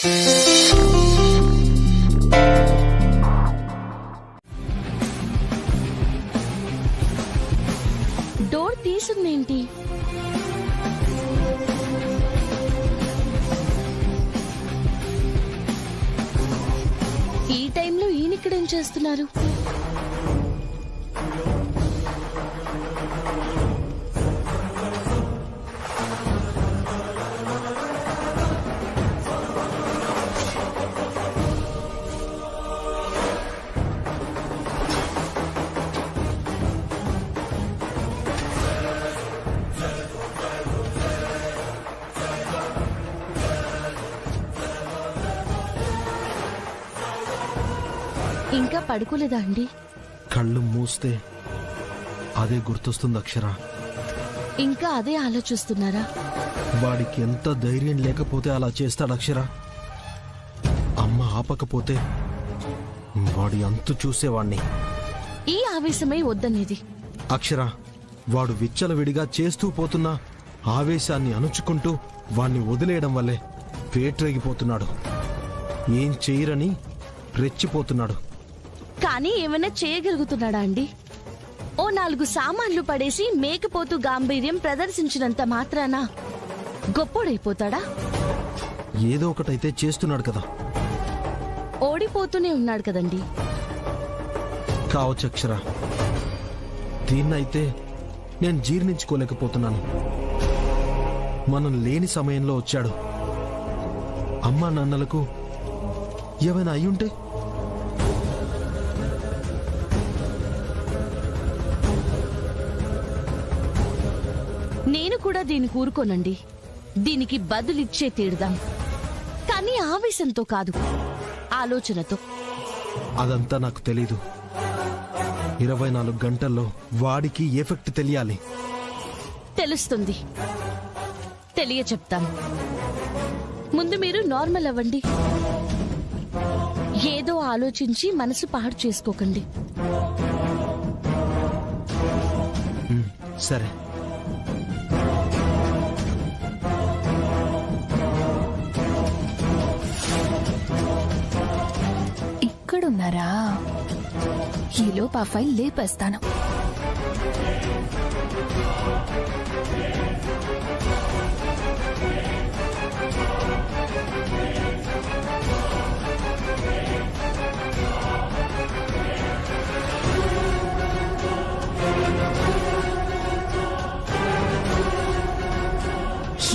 Door తీసుందేంటి? ఈ టైంలో ఈయనక్కడేం చేస్తున్నారు? ఇంకా పడుకోలేదా అండి? కళ్ళు మూస్తే అదే గుర్తొస్తుంది అక్షర. ఇంకా అదే ఆలోచిస్తున్నారా? వాడికి ఎంత ధైర్యం లేకపోతే అలా చేస్తాడు అక్షర. అమ్మ ఆపకపోతే వాడి అంతు చూసేవాణ్ణి. ఈ ఆవేశమే వద్దనేది. అక్షర, వాడు విచ్చలవిడిగా చేస్తూ పోతున్న ఆవేశాన్ని అణుచుకుంటూ వాణ్ణి వదిలేయడం వల్లే పేట్రేగిపోతున్నాడు. ఏం చెయ్యరని రెచ్చిపోతున్నాడు. కానీ ఏమైనా చేయగలుగుతున్నాడా అండి? ఓ 4 సామాన్లు పడేసి మేకపోతూ గాంభీర్యం ప్రదర్శించినంత మాత్రాన గొప్పోడైపోతాడా? ఏదో ఒకటైతే చేస్తున్నాడు కదా. ఓడిపోతూనే ఉన్నాడు కదండి. కావచ్చు అక్షర, దీన్నైతే నేను జీర్ణించుకోలేకపోతున్నాను. మనం లేని సమయంలో వచ్చాడు. అమ్మా నాన్నలకు ఏమైనా అయ్యుంటే? నేను కూడా దీన్ని కూరుకోనండి. దీనికి బదులిచ్చే తీరుదాం. కానీ ఆవేశంతో కాదు, ఆలోచనతో. అదంతా నాకు తెలీదు. 24 గంటల్లో వాడికి ఎఫెక్ట్ తెలియాలి. తెలుస్తుంది. చెప్తాను. ముందు మీరు నార్మల్ అవ్వండి. ఏదో ఆలోచించి మనసు పాడు చేసుకోకండి. సరే. ఇక్కడున్నారా? ఈలోపు ఆ ఫైల్ లేపేస్తాను.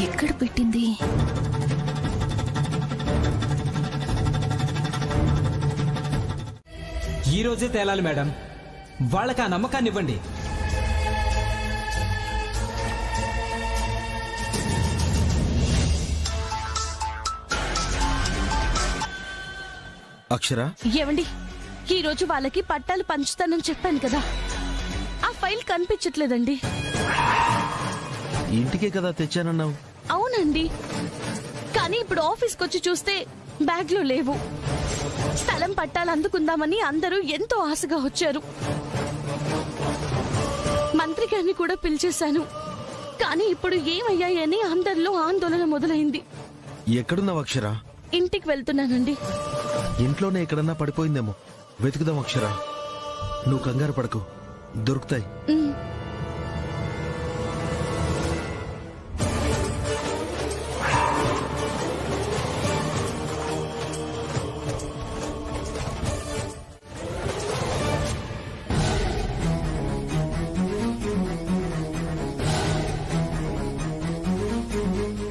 ఎక్కడ పెట్టింది? ఈ రోజే తేలాలి మేడం. వాళ్ళకి ఆ నమ్మకాన్ని ఇవ్వండి. అక్షర, ఏవండి, ఈ రోజు వాళ్ళకి పట్టాలు పంచుతానని చెప్పాను కదా. ఆ ఫైల్ కనిపించట్లేదండి. ఇంటికే కదా తెచ్చానన్నావు. అవునండి, కానీ ఇప్పుడు ఆఫీస్కి వచ్చి చూస్తే బ్యాగ్లో లేవు. స్థలం పట్టాలు అందుకుందామని అందరూ ఎంతో ఆశగా వచ్చారు. మంత్రి గారిని కూడా పిలిచేశాను. కానీ ఇప్పుడు ఏమయ్యాయని అందరిలో ఆందోళన మొదలైంది. ఎక్కడున్నావు అక్షర? ఇంటికి వెళ్తున్నానండి. ఇంట్లోనే ఎక్కడన్నా పడిపోయిందేమో, వెతుకుదాం అక్షర. నువ్వు కంగారు పడకు, దొరుకుతాయి.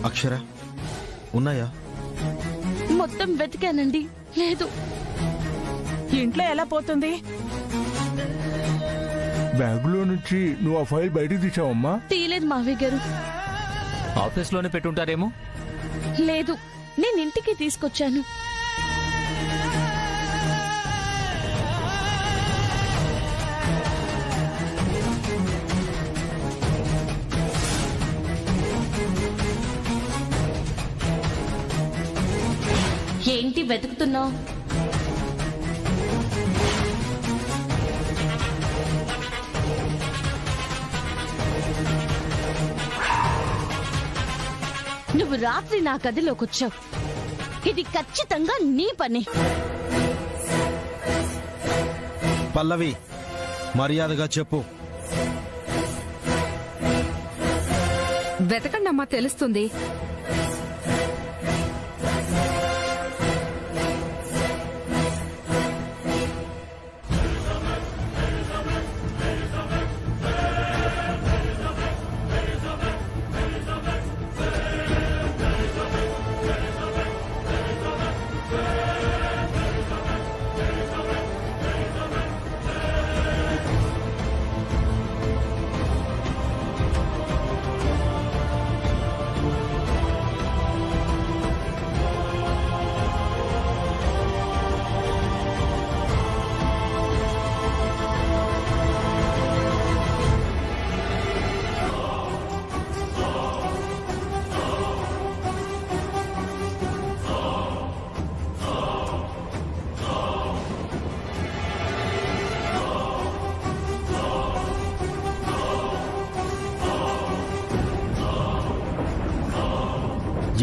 అక్షర, ఉన్నాయా? మొత్తం వెతికానండి, లేదు. ఇంట్లో ఎలా పోతుంది? బ్యాగులో నుంచి నువ్వు ఆ ఫైల్ బయటకు తీసావమ్మా? తీయలేదు మావయ్య గారు. ఆఫీస్లోనే పెట్టుంటారేమో. లేదు, నేను ఇంటికి తీసుకొచ్చాను. ఏంటి వెతుకుతున్నావు? నువ్వు రాత్రి నా గదిలోకి వచ్చావు. ఇది ఖచ్చితంగా నీ పని. పల్లవి, మర్యాదగా చెప్పు. వెతకండి అమ్మా, తెలుస్తుంది.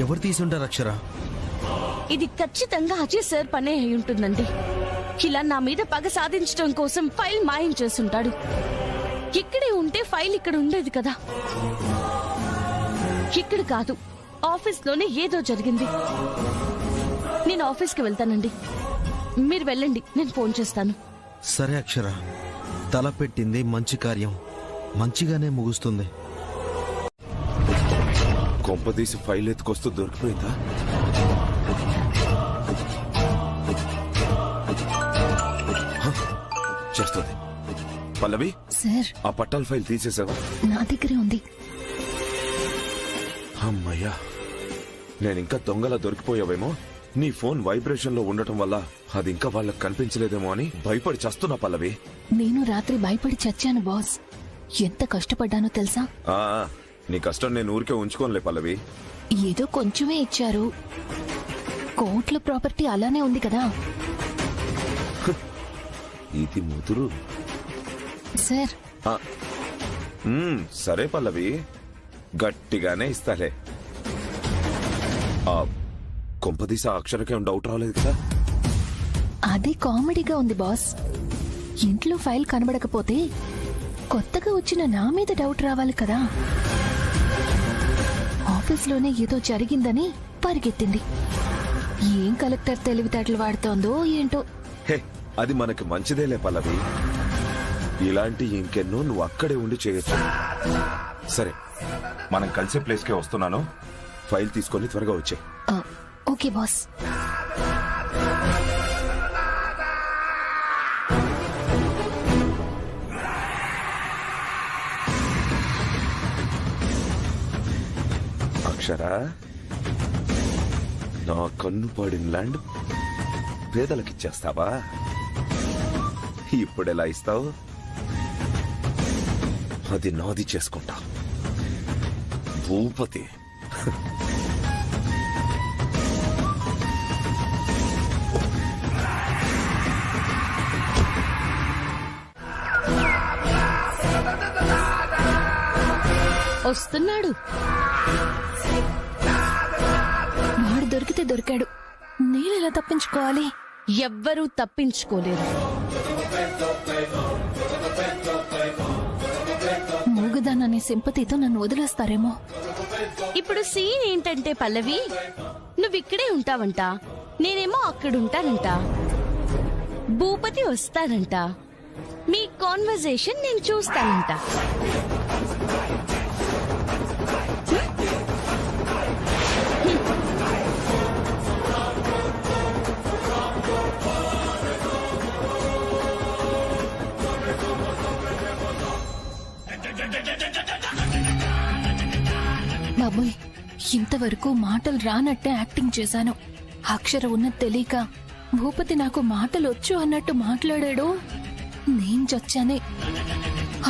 ఎవరు తీసుంటారు అక్షర? ఇది ఖచ్చితంగా అజయ్ సార్ పనే అయి ఉంటుందండి. ఇలా నా మీద పగ సాధించడం కోసం ఫైల్ మాయం చేస్తుంటాడు. ఇక్కడే ఉంటే ఫైల్ ఇక్కడ ఉండేది కదా. ఇక్కడ కాదు, ఆఫీస్ లోనే ఏదో జరిగింది. నేను ఆఫీస్కి వెళ్తానండి, మీరు వెళ్ళండి, నేను ఫోన్ చేస్తాను. సరే అక్షర, తలపెట్టింది మంచి కార్యం మంచిగానే ముగుస్తుంది. కొంపదీసి ఫైల్ ఎత్తుకొస్తూ దొరికిపోయిందా? చేస్తుంది. పల్లవి, సార్, ఆ పట్టాల ఫైల్ తీసేసావా? నా దగ్గరే ఉంది. అమ్మయ్యా, నేనింకా దొంగలా దొరికిపోయావేమో. నీ ఫోన్ వైబ్రేషన్ లో ఉండటం వల్ల అది ఇంకా వాళ్ళకి కనిపించలేదేమో అని భయపడి చస్తున్నా పల్లవి. నేను రాత్రి భయపడి చచ్చాను బాస్. ఎంత కష్టపడ్డానో తెలుసా? ఆ, నీ కష్టం నేను ఊరికే ఉంచుకోనులే పల్లవి. ఏదో కొంచెమే ఇచ్చారు. కోట్ల ప్రాపర్టీ అలానే ఉంది కదా. ఇది ముదురు. సార్, సరే పల్లవి, గట్టిగానే ఇస్తాలే. ఆ కొంపదీసి ఆ అక్షరకేం డౌట్ రాలేదు కదా? అదే కామెడీగా ఉంది బాస్. ఇంట్లో ఫైల్ కనబడకపోతే కొత్తగా వచ్చిన నా మీద డౌట్ రావాలి కదా. ఆఫీస్లోనే ఏదో జరిగిందని పరిగెత్తింది. ఏం కలెక్టర్ తెలివితేటలు వాడుతోందో ఏంటో. హే, అది మనకి మంచిదేలే పల్లవి. ఇలాంటి ఇంకెన్నో నువ్వు అక్కడే ఉండి చేయొచ్చు. సరే, మనం కలిసే ప్లేస్కే వస్తున్నాను. ఫైల్ తీసుకొని త్వరగా వచ్చే. Okay boss. అక్షరా, నా కన్ను పడిన ల్యాండ్ పేదలకిచ్చేస్తావా? ఇప్పుడెలా ఇస్తావు? అది నాది చేసుకుంటా. భూపతి. వస్తున్నాడు. వాడు దొరికితే దొరికాడు. నేనెలా తప్పించుకోవాలి? ఎవ్వరూ తప్పించుకోలేరు. మూగదాననే సింపతితో నన్ను వదిలేస్తారేమో. ఇప్పుడు సీన్ ఏంటంటే పల్లవి, నువ్విక్కడే ఉంటావంట, నేనేమో అక్కడుంటానంట. భూపతి వస్తానంట, మీ కాన్వర్జేషన్ నేను చూస్తానంట. బాబోయ్, ఇంతవరకు మాటలు రానట్టే యాక్టింగ్ చేశాను. అక్షర ఉన్నది తెలియక భూపతి నాకు మాటలు వచ్చు అన్నట్టు మాట్లాడాడు. నేను చచ్చానే.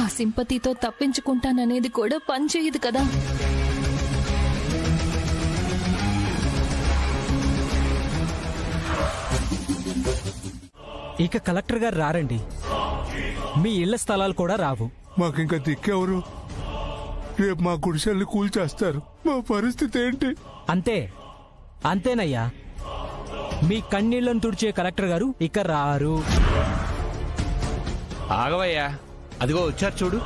ఆ సింపతితో తప్పించుకుంటాననేది కూడా పనిచేయదు కదా. ఇక కలెక్టర్ గారు రారండి, మీ ఇళ్ల స్థలాలు కూడా రావు. మాకింకా దిక్కెవరు? రేపు మా గుడిసెల్ని కూల్చేస్తారు. మా పరిస్థితి ఏంటి? అంతే, అంతేనయ్యా. మీ కన్నీళ్లను తుడిచే కలెక్టర్ గారు ఇక రారు. ఆగవయ్యా, అదిగో వచ్చారు చూడు.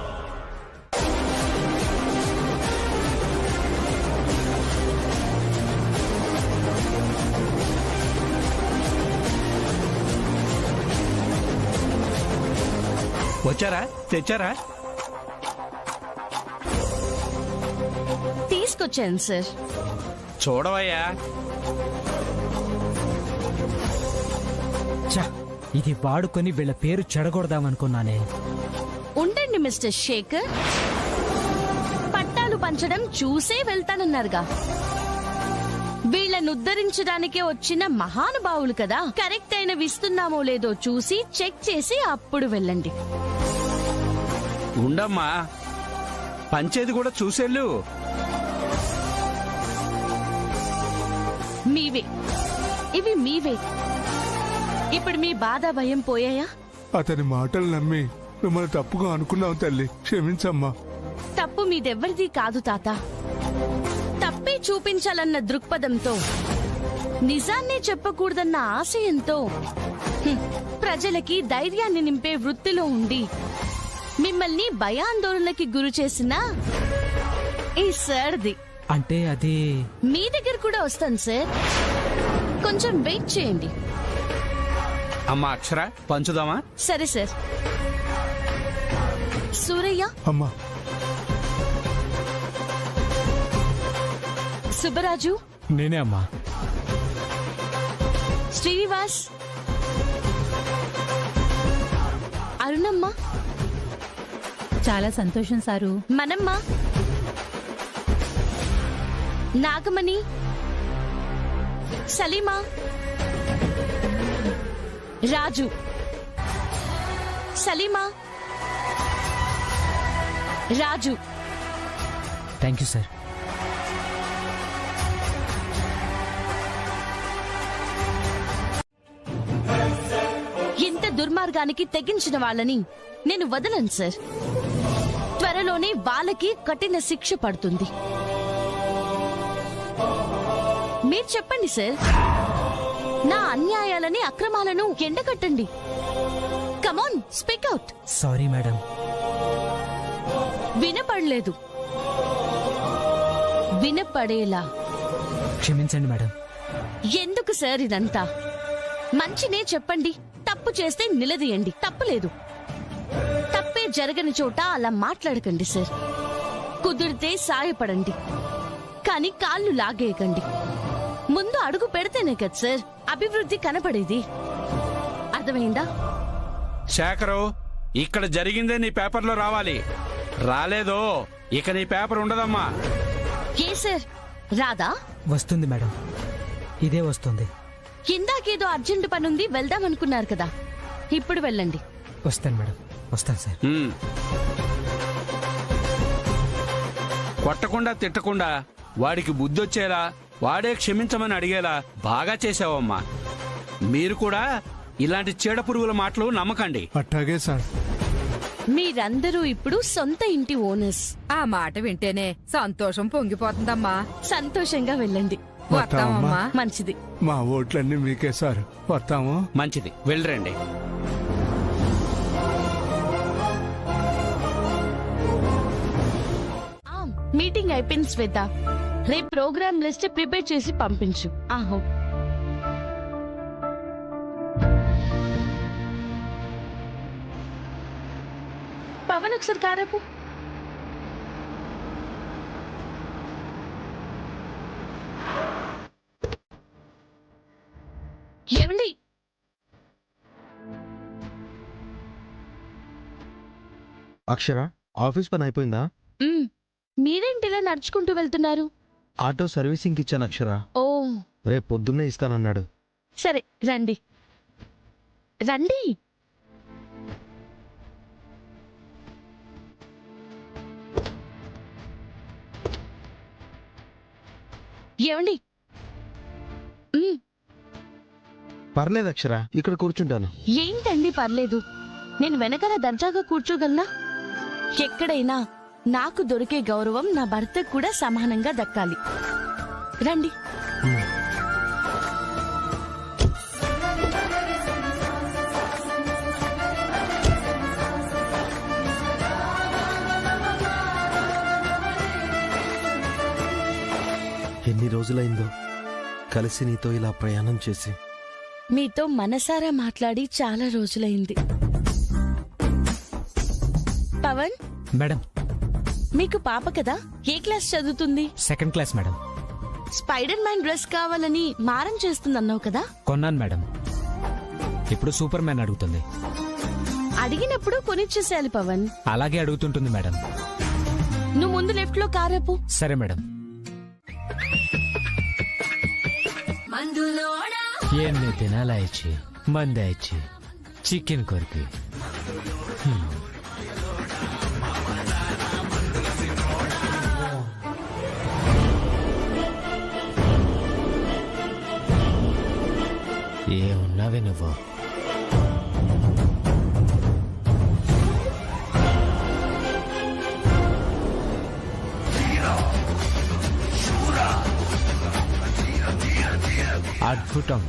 వచ్చారా? తెచ్చారా? తీసుకొచ్చాను సార్. చూడవయ్యా. ఛ, ఇది వాడుకొని వీళ్ళ పేరు చెడగొడదామనుకున్నానే. ఉండండి మిస్టర్ శేఖర్, పట్టాలు పంచడం చూసే వెళ్తానన్నారుగా. వీళ్ళను ఉద్ధరించడానికే వచ్చిన మహానుభావులు కదా, కరెక్ట్ అయినవి ఇస్తున్నామో లేదో చూసి చెక్ చేసి అప్పుడు వెళ్ళండి. ఉండమ్మా, పంచేది కూడా చూసేళ్ళు. మీవే ఇవి, మీవే. ఇప్పుడు మీ బాధ భయం పోయాయా? అతని మాటలు నమ్మి మిమ్మల్ని తప్పుగా అనుకున్నాం తల్లి, క్షమించమ్మా. తప్పు మీదెవ్వరిది కాదు తాత. తప్పే చూపించాలన్న దృక్పథంతో, నిజాన్నే చెప్పకూడదన్న ఆశయంతో, ప్రజలకి ధైర్యాన్ని నింపే వృత్తిలో ఉండి మిమ్మల్ని భయాందోళనకి గురి చేసిన ఈ సార్ది. అంటే అది మీ దగ్గర కూడా వస్తాను సార్, కొంచెం వెయిట్ చేయండి. అమ్మా అక్షర, పంచుదామా? సరే సార్. సూరయ్య, అమ్మా, సుబ్బరాజు, నేనే అమ్మా. శ్రీనివాస్, అరుణమ్మ, చాలా సంతోషం సారు. మనమ్మ, Nagamani, Salima, Raju, Salima, Raju. Thank you sir. ఇంత దుర్మార్గానికి తెగించిన వాళ్ళని నేను వదలను సార్. త్వరలోనే వాళ్ళకి కఠిన శిక్ష పడుతుంది. మీరు చెప్పండి సార్, నా అన్యాయాలని, అక్రమాలను ఎండగట్టండి. Come on, speak out. Sorry madam. వినపడలేదు, వినపడేలా. క్షమించండి మేడం. ఎందుకు సార్ ఇదంతా? మంచినే చెప్పండి, తప్పు చేస్తే నిలదీయండి, తప్పులేదు. తప్పే జరగని చోట అలా మాట్లాడకండి సార్. కుదిరితే సాయపడండి, కానీ కాళ్ళు లాగేయకండి. ముందు అడుగు పెడితేనే కదా సార్ అభివృద్ధి కనపడేది. అర్థమైందా? శేఖరు, ఇక్కడ జరిగిందే నీ పేపర్లో రావాలి. రాలేదో ఇక నీ పేపర్ ఉండదమ్మా. ఏ సార్, రాదా? వస్తుంది మేడం, ఇదే వస్తుంది. ఇందాకేదో అర్జెంట్ పనుంది, వెళ్దామనుకున్నారు కదా, ఇప్పుడు వెళ్ళండి. వస్తాను మేడం, వస్తాను సార్. కొట్టకుండా తిట్టకుండా వాడికి బుద్ధొచ్చేలా, వాడే క్షమించమని అడిగేలా బాగా చేసావమ్మా. మీరు కూడా ఇలాంటి చీడ పురుగుల మాటలు నమ్మకండి. అట్టాగే సార్. మీరందరూ ఇప్పుడు సొంత ఇంటి ఓనర్స్. ఆ మాట వింటేనే సంతోషం పొంగిపోతుందమ్మా. సంతోషంగా వెళ్ళండి. వస్తామమ్మా. మంచిది. మా ఓట్లన్నీ మీకే సార్, వస్తాము. మంచిది, వెళ్ళరండి. మీటింగ్ అయిపోయింది శ్వేత. రేపు ప్రోగ్రామ్ లిస్ట్ ప్రిపేర్ చేసి పంపించు. ఆహో, పవన్ ఒకసారి కారేపు. ఏమండి, అక్షర, ఆఫీస్ పని అయిపోయిందా? మీరేంటి ఇలా నడుచుకుంటూ వెళ్తున్నారు? ఆటో సర్వీసింగ్ ఇచ్చాను అక్షర. ఓ, రేపు పొద్దున్నే ఇస్తానన్నాడు. సరే రండి రండి. ఏమండి, పర్లేదు అక్షర, ఇక్కడ కూర్చుంటాను. ఏంటండి పర్లేదు, నేను వెనకాల దర్జాగా కూర్చోగలనా? ఎక్కడైనా నాకు దొరికే గౌరవం నా భర్తకు కూడా సమానంగా దక్కాలి. రండి. ఎన్ని రోజులైందో కలిసి నీతో ఇలా ప్రయాణం చేసి. మీతో మనసారా మాట్లాడి చాలా రోజులైంది. పవన్, మేడం, మీకు పాప కదా, ఏ క్లాస్ చదువుతుంది? Second class madam. Spider man dress కావాలని మారం చేస్తుందన్నావు కదా? కొన్నాను మేడం. ఇప్పుడు సూపర్ మ్యాన్ అడుగుతుంది. అడిగినప్పుడు కొనిచ్చేసేయాలి పవన్. అలాగే అడుగుతుంటుంది మేడం. నువ్వు ముందు లెఫ్ట్ లో కారేపు. సరే మేడం. ఎన్ని తినాలా ఇచ్చి మంద ఇచ్చి చికెన్ కొరికి. ఏమున్నావే నువ్వు? అద్భుతం.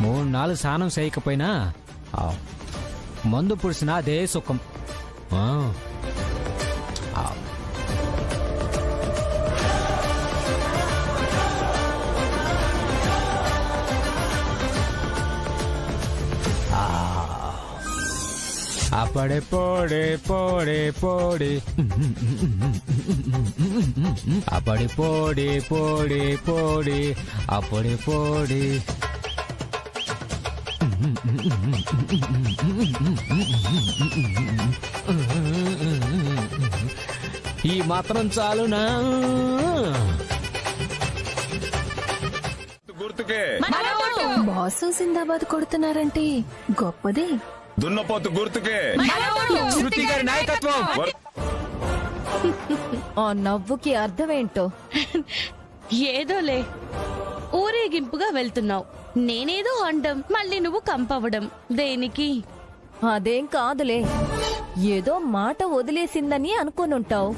మూడు నాలుగు స్నానం చేయకపోయినా మందు పుడిసిన అదే సుఖం. అప్పుడే పోడే పోడే పోడే అప్పుడే పోడే పోడే పోడే అప్పుడే పోడే. ఈ మాత్రం చాలునా? గుర్తుకే బాసు జిందాబాద్ కొడుతున్నారంటే గొప్పదే. దున్నపోతు గుర్తుకే శృతి గారి నాయకత్వం. ఆ నవ్వుకి అర్థమేంటో? ఏదోలే, ఊరేగింపుగా వెళ్తున్నావు, నేనేదో అండం, మళ్ళీ నువ్వు కంపవడం దేనికి? అదేం కాదులే, ఏదో మాట వదిలేసిందని అనుకోనుంటావు.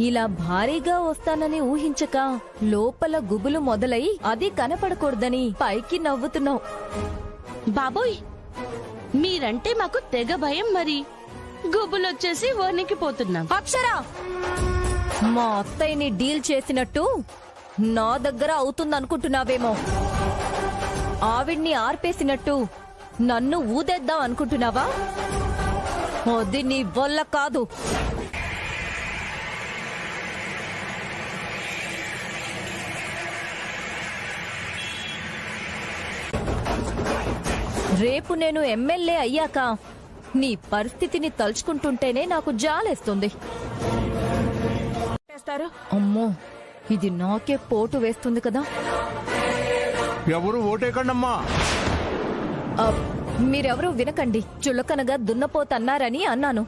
ఇలా భారీగా వస్తానని ఊహించక లోపల గుబులు మొదలై అది కనపడకూడదని పైకి నవ్వుతున్నావు. బాబోయ్, మీరంటే మాకు తెగ భయం. మరి గుబులొచ్చేసి వణికిపోతున్నాం. అక్షరా, మా అత్తయ్యని డీల్ చేసినట్టు నా దగ్గర అవుతుందనుకుంటున్నావేమో. ఆవిడ్ని ఆర్పేసినట్టు నన్ను ఊదేద్దాం అనుకుంటున్నావా? అది నీ వల్ల కాదు. రేపు నేను ఎమ్మెల్యే అయ్యాక నీ పరిస్థితిని తలుచుకుంటుంటేనే నాకు జాలేస్తుంది. అమ్మో, ఇది నాకే పోటు వేస్తుంది కదా. ఎవరు ఓటేకండమ్మా. మీరెవరూ వినకండి. చులకనగా దున్నపోతన్నారని అన్నాను.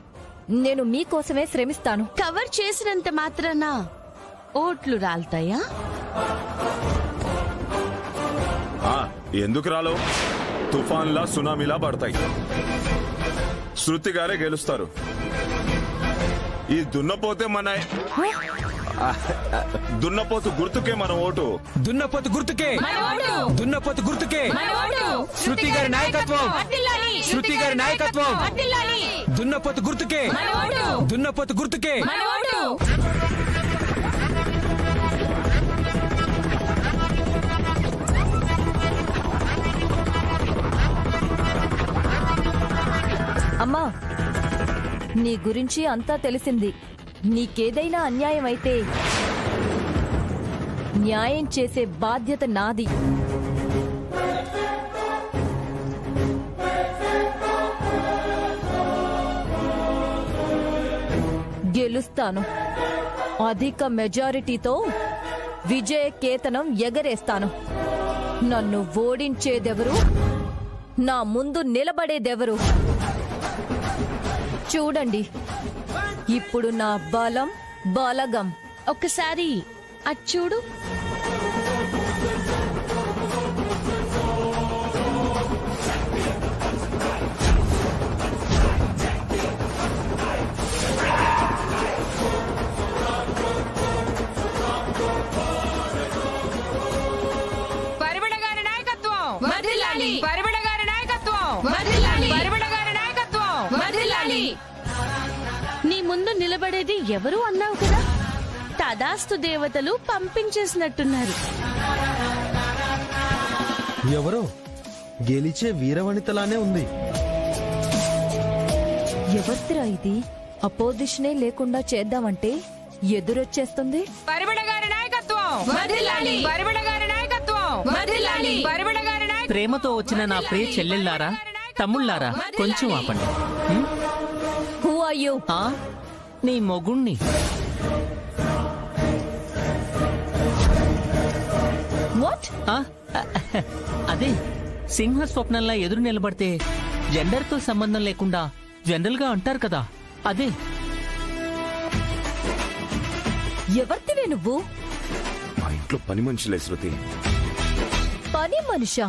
నేను మీకోసమే శ్రమిస్తాను. కవర్ చేసినంత మాత్రాన ఓట్లు రాల్తాయా? ఎందుకు రాలో? తుఫాన్లా సునామీలా పడతాయి. శృతి గారే గెలుస్తారు. ఈ దున్నపోతే మన దున్నపోతు గుర్తుకే మన ఓటు. దున్నపోతు గుర్తుకే, దున్నపోతు గుర్తుకే. శృతి గారి నాయకత్వం, శృతి గారి నాయకత్వం. దున్నపోతు గుర్తుకే, దున్నపోతు గుర్తుకే. అమ్మా, నీ గురించి అంతా తెలిసింది. నీకేదైనా అన్యాయం అయితే న్యాయం చేసే బాధ్యత నాది. గెలుస్తాను. అధిక మెజారిటీతో విజయ కేతనం ఎగరేస్తాను. నన్ను ఓడించేదెవరు? నా ముందు నిలబడేదెవరు? చూడండి, ఇప్పుడు నా బలం బలగం. ఒక్కసారి అచ్చూడు. నీ ముందు నిలబడి నిలబడేది ఎవరు అన్నావు కదా? తదాస్తు దేవతలు పంపించేసినట్టున్నారు. ఎవరో గెలిచే వీరవనితలానే ఉంది. ఎవరిరా ఇది? అపోజిషనే లేకుండా చేద్దామంటే ఎదురొచ్చేస్తుంది. ప్రేమతో వచ్చిన నా ప్రియ చెల్లెళ్ళారా, తమ్ముళ్ళారా, కొంచెం ఆపండి. Who are you? నీ మొగుణ్ణి. వాట్? అదే సింహ స్వప్నంలా ఎదురు నిలబడితే జెండర్ తో సంబంధం లేకుండా జనరల్ గా అంటారు కదా, అదే. ఎవరివే నువ్వు? మా ఇంట్లో పని మనుషులే శృతి. పని మనిషా?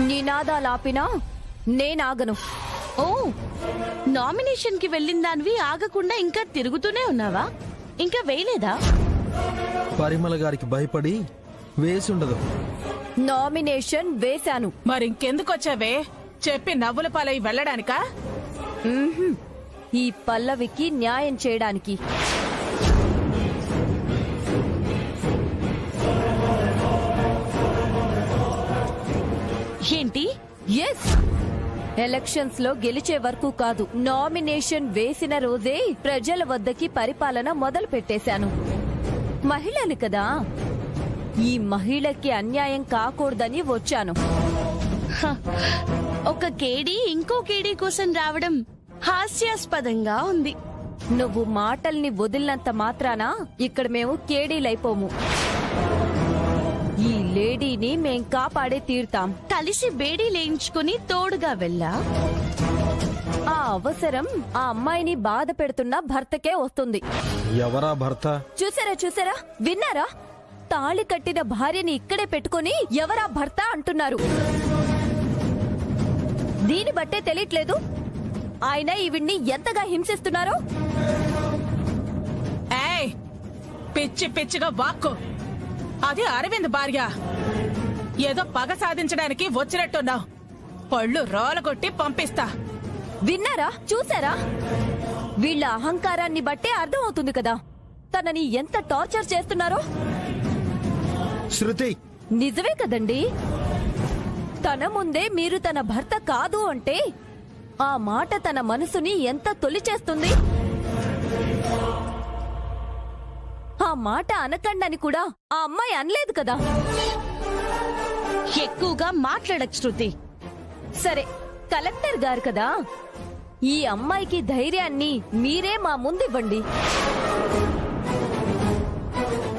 నినాదాలాపినా నేనాగను. ఓ, నామినేషన్ కి వెళ్ళిన దానివి ఆగకుండా ఇంకా తిరుగుతూనే ఉన్నావా? ఇంకా వేయలేదా? పరిమళ గారికి భయపడి వేసుండదు. నామినేషన్ వేశాను. మరింకెందుకొచ్చావే? చెప్పి నవ్వుల పాలై వెళ్ళడానికా? ఈ పల్లవికి న్యాయం చేయడానికి. ఏంటి? ఎస్, ఎలక్షన్స్ లో గెలిచే వరకు కాదు, నామినేషన్ వేసిన రోజే ప్రజల వద్దకి పరిపాలన మొదలు పెట్టేశాను. మహిళలు కదా, ఈ మహిళకి అన్యాయం కాకూడదని వచ్చాను. ఒక కేడీ ఇంకో కేడీ కోసం రావడం హాస్యాస్పదంగా ఉంది. నువ్వు మాటల్ని వదిలినంత మాత్రాన ఇక్కడ మేము కేడీలైపోము. ఈ లేడీని మేం కాపాడే తీరుతాం. కలిసి బేడీ లేయించుకుని తోడుగా వెళ్ళా. ఆ అవసరం ఆ అమ్మాయిని బాధ పెడుతున్న భర్తకే వస్తుంది. ఎవరా భర్త? చూసారా, విన్నారా? తాళి కట్టిన భార్యని ఇక్కడే పెట్టుకుని ఎవరా భర్త అంటున్నారు. దీని బట్టే తెలియట్లేదు ఆయన ఈవిడ్ని ఎంతగా హింసిస్తున్నారో. ఏయ్, పిచ్చి పిచ్చిగా వాక్కు. అది అరవింద్ భార్య. ఏదో పగ సాధించడానికి వచ్చినట్టున్నావు. పళ్ళు రోలగొట్టి పంపిస్తా. విన్నారా, చూసారా? వీళ్ళ అహంకారాన్ని బట్టే అర్థమవుతుంది కదా తనని ఎంత టార్చర్ చేస్తున్నారో. శృతి, నిజమే కదండి. తన ముందే మీరు తన భర్త కాదు అంటే ఆ మాట తన మనసుని ఎంత తొలిచేస్తుంది. ఆ మాట అనకండని కూడా ఆ అమ్మాయి అనలేదు కదా. ఎక్కువగా మాట్లాడకు శృతి. సరే, కలెక్టర్ గారు కదా, ఈ అమ్మాయికి ధైర్యాన్ని మీరే మా ముందివ్వండి.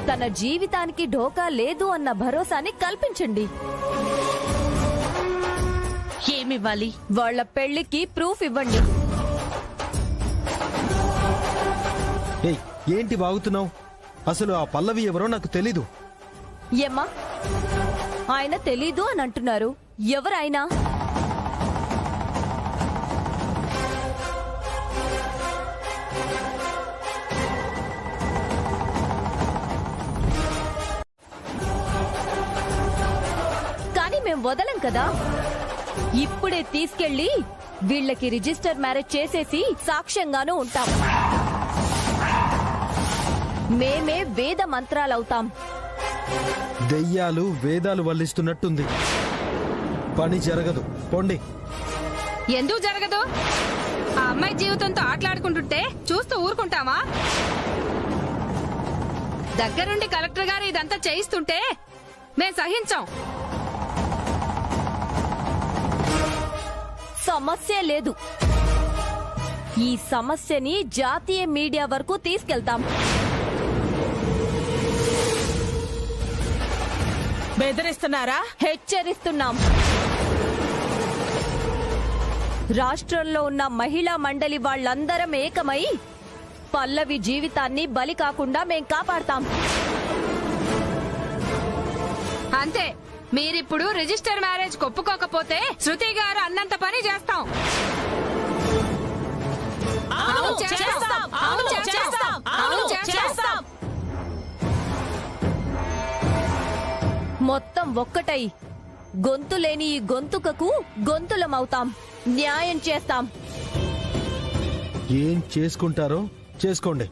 తన జీవితానికి ఢోకా లేదు అన్న భరోసాని కల్పించండి. ఏమివ్వాలి? వాళ్ళ పెళ్లికి ప్రూఫ్ ఇవ్వండి. ఏంటి బాగుతున్నావు? అసలు ఆ పల్లవి ఎవరో నాకు తెలీదు. ఏమ్మా, ఆయన తెలీదు అని అంటున్నారు. ఎవరైనా కానీ మేం వదలం కదా. ఇప్పుడే తీసుకెళ్లి వీళ్ళకి రిజిస్టర్ మ్యారేజ్ చేసేసి సాక్ష్యంగానూ ఉంటాం. మేమే వేద మంత్రాలవుతాం. దెయ్యాలు వేదాలు వల్లిస్తున్నట్టుంది. పని జరగదు. పొండి. ఎందుకు జరగదు? ఆ అమ్మాయి జీవితంతో ఆటలాడుకుంటుంటే చూస్తూ ఊరుకుంటామా? దగ్గరుండి కలెక్టర్ గారు ఇదంతా చేయిస్తుంటే మేం సహించాం. సమస్య లేదు. ఈ సమస్యని జాతీయ మీడియా వరకు తీసుకెళ్తాం. బెదిరిస్తున్నారా? హెచ్చరిస్తున్నాం. రాష్ట్రంలో ఉన్న మహిళా మండలి వాళ్ళందరం ఏకమై పల్లవి జీవితాన్ని బలి కాకుండా మేం కాపాడతాం. అంతే. మీరిప్పుడు రిజిస్టర్ మ్యారేజ్ ఒప్పుకోకపోతే శృతి గారు అన్నంత పని చేస్తాం. చేస్తాం. అవును, చేస్తాం. అవును, చేస్తాం. మొత్తం ఒక్కటై గొంతు లేని ఈ గొంతుకకు గొంతులమవుతాం. న్యాయం చేస్తాం. ఏం చేసుకుంటారో చేసుకోండి.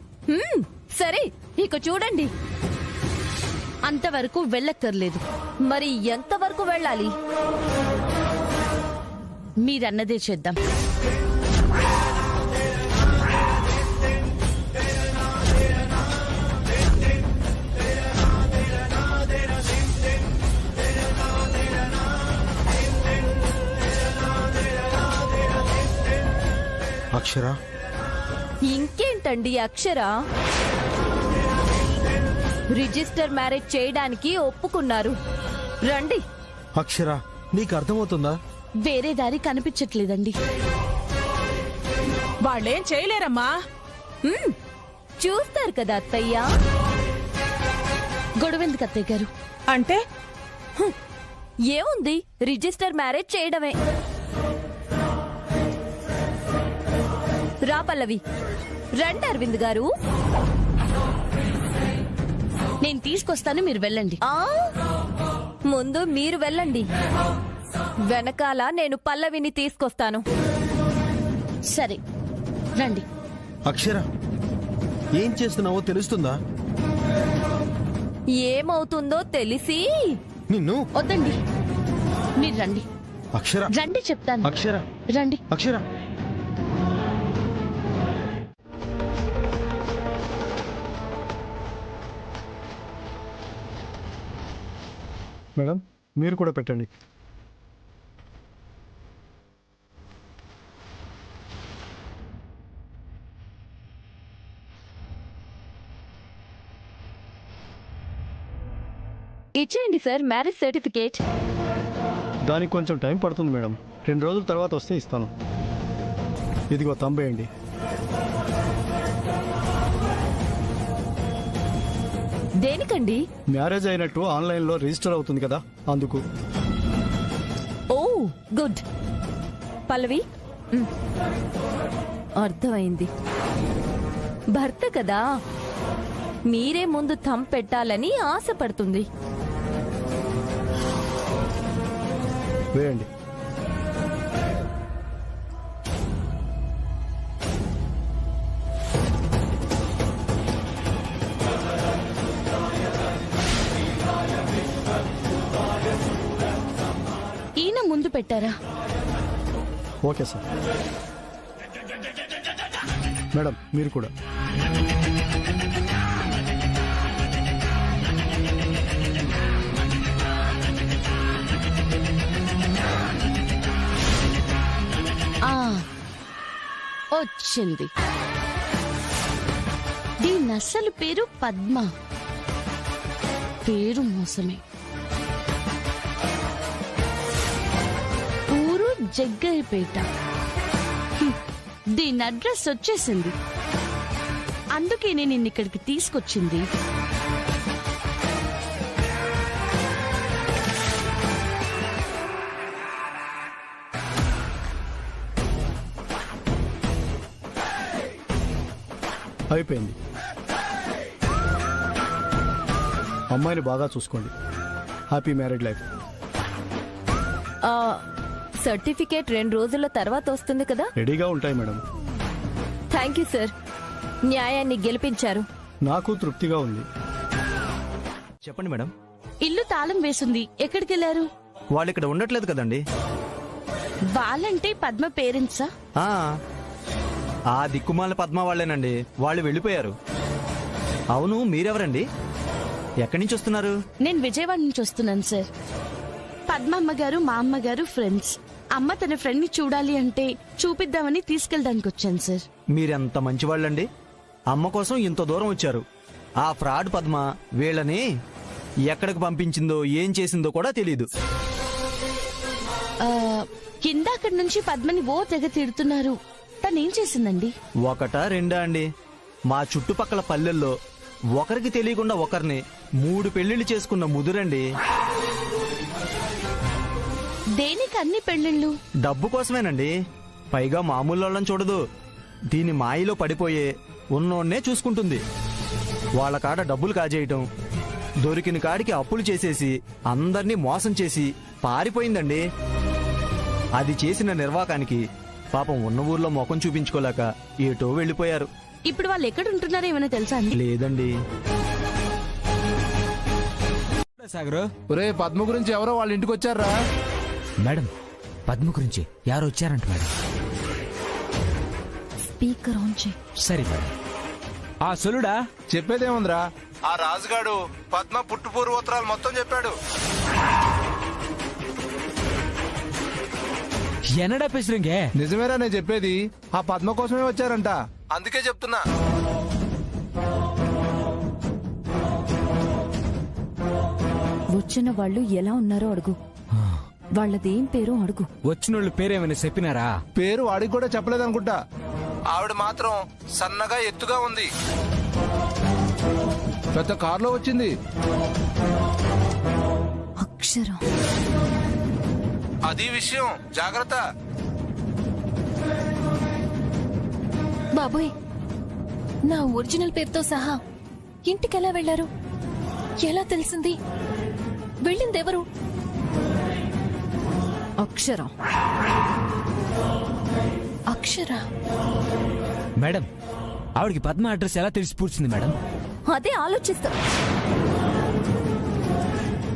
సరే, ఇక చూడండి. అంతవరకు వెళ్ళక్కర్లేదు. మరి ఎంతవరకు వెళ్ళాలి? మీరన్నదే చేద్దాం. అక్షర, ఇంకేంటండి అక్షర? రిజిస్టర్ మ్యారేజ్ చేయడానికి ఒప్పుకున్నారు. రండి. అక్షర, నీకు అర్థమవుతుందా? వేరే దారి కనిపించట్లేదండి. వాళ్ళేం చేయలేరమ్మా. చూస్తారు కదా అత్తయ్య. గొడవెందుకు అత్తయ్య గారు? అంటే ఏముంది, రిజిస్టర్ మ్యారేజ్ చేయడమే. రా పల్లవి. రండి అరవింద్ గారు. నేను తీసుకొస్తాను, మీరు వెళ్ళండి. ముందు మీరు వెళ్ళండి, వెనకాల నేను పల్లవిని తీసుకొస్తాను. సరే రండి. అక్షర, ఏం చేస్తున్నావో తెలుస్తుందా? ఏమవుతుందో తెలిసి నిన్ను. వద్దండి, మీరు రండి. అక్షర, రండి చెప్తాను. అక్షర, రండి. అక్షర. మేడం, మీరు కూడా పెట్టండి. ఇచ్చేయండి సార్ మ్యారేజ్ సర్టిఫికేట్. దానికి కొంచెం టైం పడుతుంది మేడం. 2 రోజుల తర్వాత వస్తే ఇస్తాను. ఇదిగో తంబేయండి. దేనికండి? మ్యారేజ్ అయినట్టు ఆన్లైన్లో రిజిస్టర్ అవుతుంది కదా, అందుకు. ఓ గుడ్. పల్లవి, అర్థమైంది. భర్త కదా, మీరే ముందు థమ్ పెట్టాలని ఆశపడుతుంది. వేయండి. ఈయన ముందు పెట్టారా? Okay sir. మేడం, మీరు కూడా. వచ్చింది. దీని అసలు పేరు పద్మ. పేరు మోసమే. ఊరు జగ్గయ్యపేట. దీని అడ్రస్ వచ్చేసింది. అందుకే నేను నిన్ను ఇక్కడికి తీసుకొచ్చింది. అయిపోయింది. అమ్మాయిని బాగా చూసుకోండి. Happy married life. సర్టిఫికేట్ 2 రోజుల తర్వాత వస్తుంది కదా? రెడీగా ఉంటాయి మేడం. థ్యాంక్ యూ సార్, న్యాయాన్ని గెలిపించారు. నాకు తృప్తిగా ఉంది. చెప్పండి మేడం. ఇల్లు తాళం వేసింది. ఎక్కడికెళ్లారు? వాళ్ళు ఇక్కడ ఉండట్లేదు కదండి. వాళ్ళంటే పద్మ పేరెంట్సా? ఆ దిక్కుమాల పద్మ వాళ్ళేనండి. వాళ్ళు వెళ్ళిపోయారు. అవును, మీరెవరండి? ఎక్కడి నుంచి వస్తున్నారు? నేను విజయవాడ నుంచి వస్తున్నాను సార్. పద్మమ్మ గారు మా అమ్మగారు ఫ్రెండ్స్. అమ్మ తన ఫ్రెండ్ ని చూడాలి అంటే చూపిద్దామని తీసుకెళ్ళడానికి వచ్చాను సార్. మీరెంత మంచివాళ్ళండి. అమ్మ కోసం ఇంత దూరం వచ్చారు. ఆ ఫ్రాడ్ పద్మ వీళ్ళని ఎక్కడికి పంపించిందో ఏం చేసిందో కూడా తెలీదు. కిందక్కడి నుంచి పద్మని ఓ తెగ తిడుతున్నారు. తనేం చేసిందండి? ఒకటా రెండా అండి? మా చుట్టుపక్కల పల్లెల్లో ఒకరికి తెలియకుండా ఒకరిని 3 పెళ్లిళ్ళు చేసుకున్న ముదురండి. దేనికి అన్ని పెళ్లిళ్ళు? డబ్బు కోసమేనండి. పైగా మామూలు వాళ్ళని చూడదు. దీని మాయలో పడిపోయే ఉన్నోన్నే చూసుకుంటుంది. వాళ్ళ కాడ డబ్బులు కాజేయటం, దొరికిన కాడికి అప్పులు చేసేసి అందర్నీ మోసం చేసి పారిపోయిందండి. అది చేసిన నిర్వాకానికి పాపం ఉన్న ఊర్లో ముఖం చూపించుకోలేక ఏటో వెళ్ళిపోయారు. ఇప్పుడు వాళ్ళు ఎక్కడ ఉంటున్నారో ఏమైనా తెలుసా అండి? లేదండి. సాగరు ఒరే పద్మ గురించి ఎవరో వాళ్ళ ఇంటికి వచ్చారా మేడం? పద్మ గురించి ఎవరు వచ్చారంట మేడం. స్పీకర్ ఆన్ చేయి. సరే మేడం. ఆ సొలుడా చెప్పేదేముందిరా, ఆ రాజుగాడు పద్మ పుట్టు పూర్వోత్తరాలు మొత్తం చెప్పాడు. ఎన్నడా పేసురింగే? నిజమేరా నేను చెప్పేది, ఆ పద్మ కోసమే వచ్చారంట. అందుకే చెప్తున్నా. వచ్చిన వాళ్ళు ఎలా ఉన్నారో అడుగు. వాళ్ళదేం పేరో అడుగు. వచ్చినోళ్ళు పేరేమైనా చెప్పినారా? పేరు వాడికి కూడా చెప్పలేదనుకుంటా. ఆవిడ మాత్రం సన్నగా ఎత్తుగా ఉంది. పెద్ద కారులో వచ్చింది. అక్షర అది విషయం, జాగ్రత్త. బాబోయ్, నా ఒరిజినల్ పేరుతో సహా ఇంటికెలా వెళ్లారు? ఎలా తెలిసింది? వెళ్ళిందెవరు? అక్షర. అక్షర మేడం, ఆవిడకి పద్మ అడ్రస్ ఎలా తెలిసి పూడ్చింది మేడం? అదే ఆలోచిస్తా.